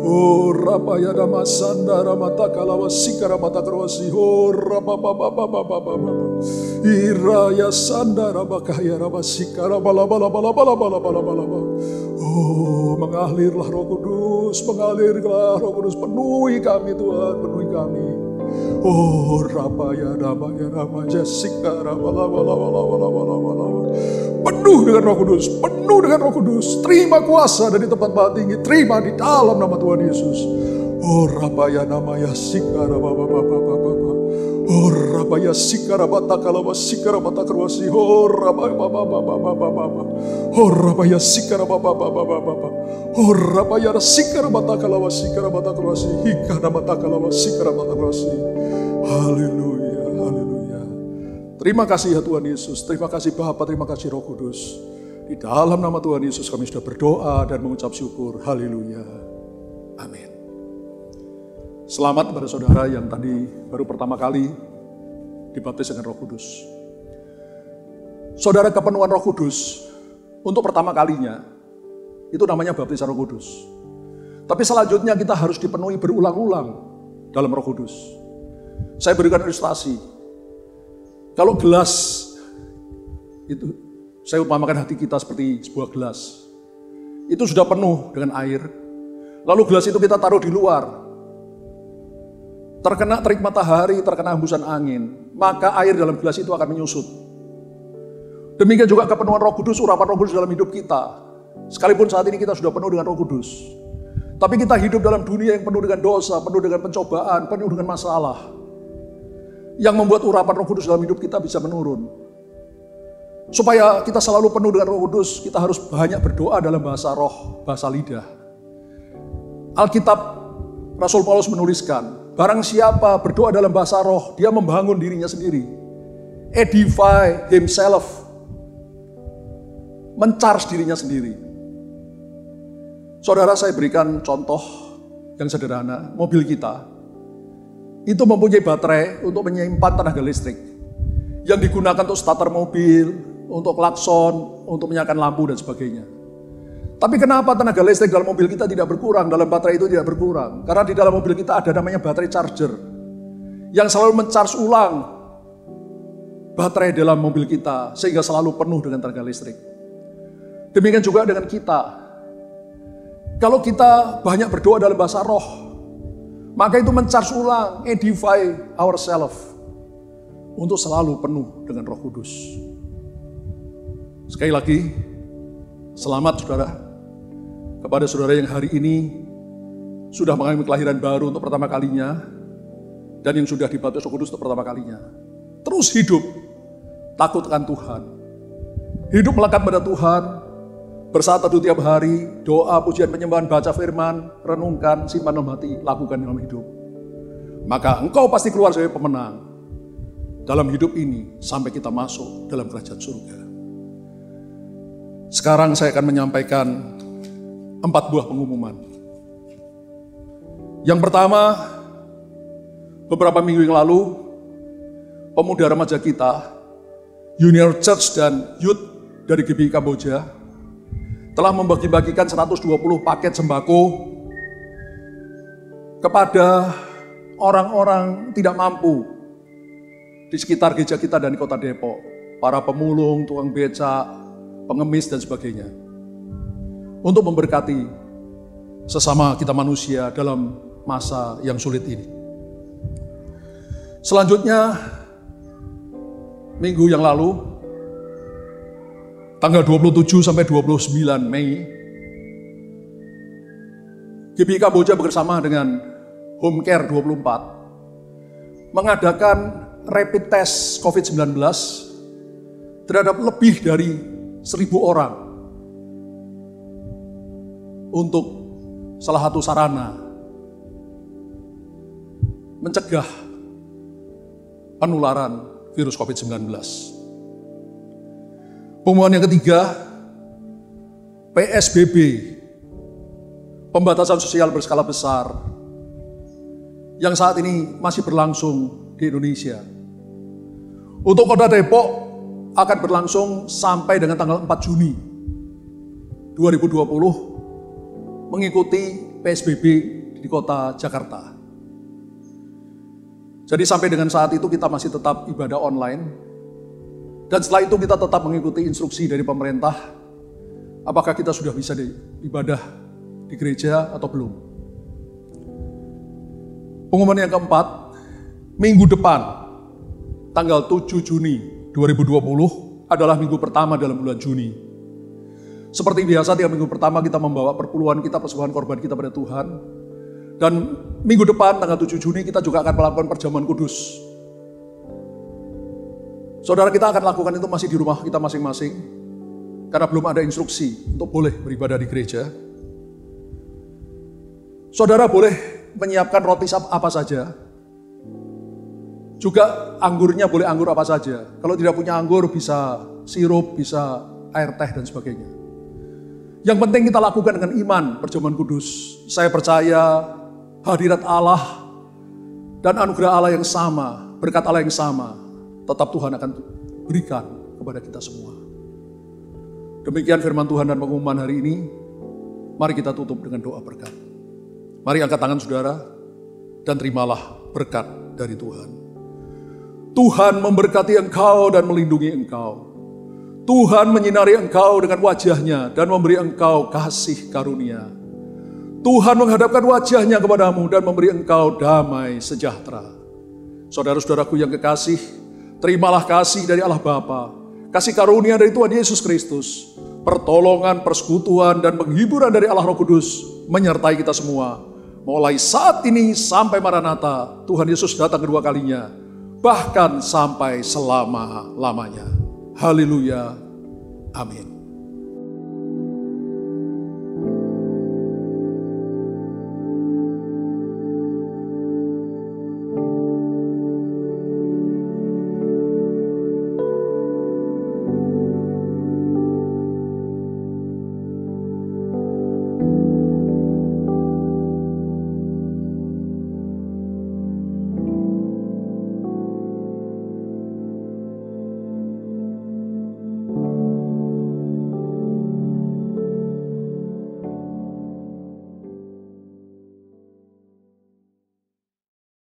D: Oh rapaya, ramasanda, ramatakalawasika, ramatakarwasi. Oh rapapapapapapapapa. Iraya sanda, ramakaya, ramasika, rapalapalapalapalapalapalapa. Oh, mengalirlah Roh Kudus, mengalirlah Roh Kudus, penuhi kami Tuhan, penuhi kami. Oh, rapaya, ramaya, ramaja, sika, rapalapalapalapalapalapa. Penuh dengan Roh Kudus, penuh dengan Roh Kudus. Terima kuasa dari tempat Maha Tinggi, terima di dalam nama Tuhan Yesus. Oh, rapaya, namaya, sika, rapapapapapapa. Oh, rabaya sikara batakala sikara batakrwasi. Oh, rabaya bababababababa. Oh, rabaya sikara babababababa. Oh, rabaya sikara batakala sikara batakrwasi. Hikara batakala sikara batakrwasi. Haleluya, haleluya. Terima kasih ya Tuhan Yesus. Terima kasih Bapa, terima kasih Roh Kudus. Di dalam nama Tuhan Yesus kami sudah berdoa dan mengucap syukur. Haleluya. Amin. Selamat kepada saudara yang tadi baru pertama kali dibaptis dengan Roh Kudus. Saudara, kepenuhan Roh Kudus untuk pertama kalinya itu namanya baptisan Roh Kudus. Tapi selanjutnya kita harus dipenuhi berulang-ulang dalam Roh Kudus. Saya berikan ilustrasi. Kalau gelas itu, saya umpamakan hati kita seperti sebuah gelas. Itu sudah penuh dengan air. Lalu gelas itu kita taruh di luar. Terkena terik matahari, terkena hembusan angin, maka air dalam gelas itu akan menyusut. Demikian juga kepenuhan Roh Kudus, urapan Roh Kudus dalam hidup kita. Sekalipun saat ini kita sudah penuh dengan Roh Kudus, tapi kita hidup dalam dunia yang penuh dengan dosa, penuh dengan pencobaan, penuh dengan masalah, yang membuat urapan Roh Kudus dalam hidup kita bisa menurun. Supaya kita selalu penuh dengan Roh Kudus, kita harus banyak berdoa dalam bahasa roh, bahasa lidah. Alkitab, Rasul Paulus menuliskan, barang siapa berdoa dalam bahasa roh, dia membangun dirinya sendiri. Edify himself. Men-charge dirinya sendiri. Saudara, saya berikan contoh yang sederhana. Mobil kita itu mempunyai baterai untuk menyimpan tenaga listrik yang digunakan untuk starter mobil, untuk klakson, untuk menyalakan lampu dan sebagainya. Tapi kenapa tenaga listrik dalam mobil kita tidak berkurang, dalam baterai itu tidak berkurang? Karena di dalam mobil kita ada namanya baterai charger yang selalu men-charge ulang baterai dalam mobil kita sehingga selalu penuh dengan tenaga listrik. Demikian juga dengan kita. Kalau kita banyak berdoa dalam bahasa roh, maka itu men-charge ulang, edify ourselves untuk selalu penuh dengan Roh Kudus. Sekali lagi, selamat saudara, kepada saudara yang hari ini sudah mengalami kelahiran baru untuk pertama kalinya, dan yang sudah dibaptis Roh Kudus untuk pertama kalinya. Terus hidup, takut akan Tuhan. Hidup melekat pada Tuhan, bersaat teduh tiap hari, doa, pujian, penyembahan, baca firman, renungkan, simpan dalam hati, lakukan dalam hidup. maka engkau pasti keluar sebagai pemenang dalam hidup ini sampai kita masuk dalam kerajaan surga. Sekarang saya akan menyampaikan 4 buah pengumuman. Yang pertama, beberapa minggu yang lalu, pemuda remaja kita, Junior Church dan Youth dari GBI Kamboja, telah membagi-bagikan 120 paket sembako kepada orang-orang tidak mampu di sekitar gereja kita dan di kota Depok. Para pemulung, tukang becak, pengemis dan sebagainya. Untuk memberkati sesama kita manusia dalam masa yang sulit ini. Selanjutnya, minggu yang lalu, tanggal 27 sampai 29 Mei, GBI Kamboja bersama dengan Home Care 24 mengadakan rapid test COVID-19 terhadap lebih dari 1.000 orang untuk salah satu sarana mencegah penularan virus COVID-19. Pengumuman yang ketiga, PSBB, pembatasan sosial berskala besar, yang saat ini masih berlangsung di Indonesia. Untuk Kota Depok akan berlangsung sampai dengan tanggal 4 Juni 2020 mengikuti PSBB di Kota Jakarta. Jadi sampai dengan saat itu kita masih tetap ibadah online. Dan setelah itu kita tetap mengikuti instruksi dari pemerintah. Apakah kita sudah bisa ibadah di gereja atau belum. Pengumuman yang keempat, minggu depan, tanggal 7 Juni 2020 adalah minggu pertama dalam bulan Juni. Seperti biasa, tiap minggu pertama kita membawa perpuluhan kita, persembahan korban kita pada Tuhan. Dan minggu depan, tanggal 7 Juni, kita juga akan melakukan perjamuan kudus. Saudara, kita akan lakukan itu masih di rumah kita masing-masing, karena belum ada instruksi untuk boleh beribadah di gereja. Saudara boleh menyiapkan roti apa saja, juga anggurnya boleh anggur apa saja. Kalau tidak punya anggur, bisa sirup, bisa air teh, dan sebagainya. Yang penting kita lakukan dengan iman, perjamuan kudus. Saya percaya hadirat Allah dan anugerah Allah yang sama, berkat Allah yang sama, tetap Tuhan akan berikan kepada kita semua. Demikian firman Tuhan dan pengumuman hari ini. Mari kita tutup dengan doa berkat. Mari angkat tangan saudara dan terimalah berkat dari Tuhan. Tuhan memberkati engkau dan melindungi engkau. Tuhan menyinari engkau dengan wajahnya dan memberi engkau kasih karunia. Tuhan menghadapkan wajahnya kepadamu dan memberi engkau damai sejahtera. Saudara-saudaraku yang kekasih, terimalah kasih dari Allah Bapa, kasih karunia dari Tuhan Yesus Kristus, pertolongan, persekutuan, dan penghiburan dari Allah Roh Kudus menyertai kita semua. Mulai saat ini sampai Maranatha, Tuhan Yesus datang kedua kalinya, bahkan sampai selama-lamanya. Haleluya. Amin.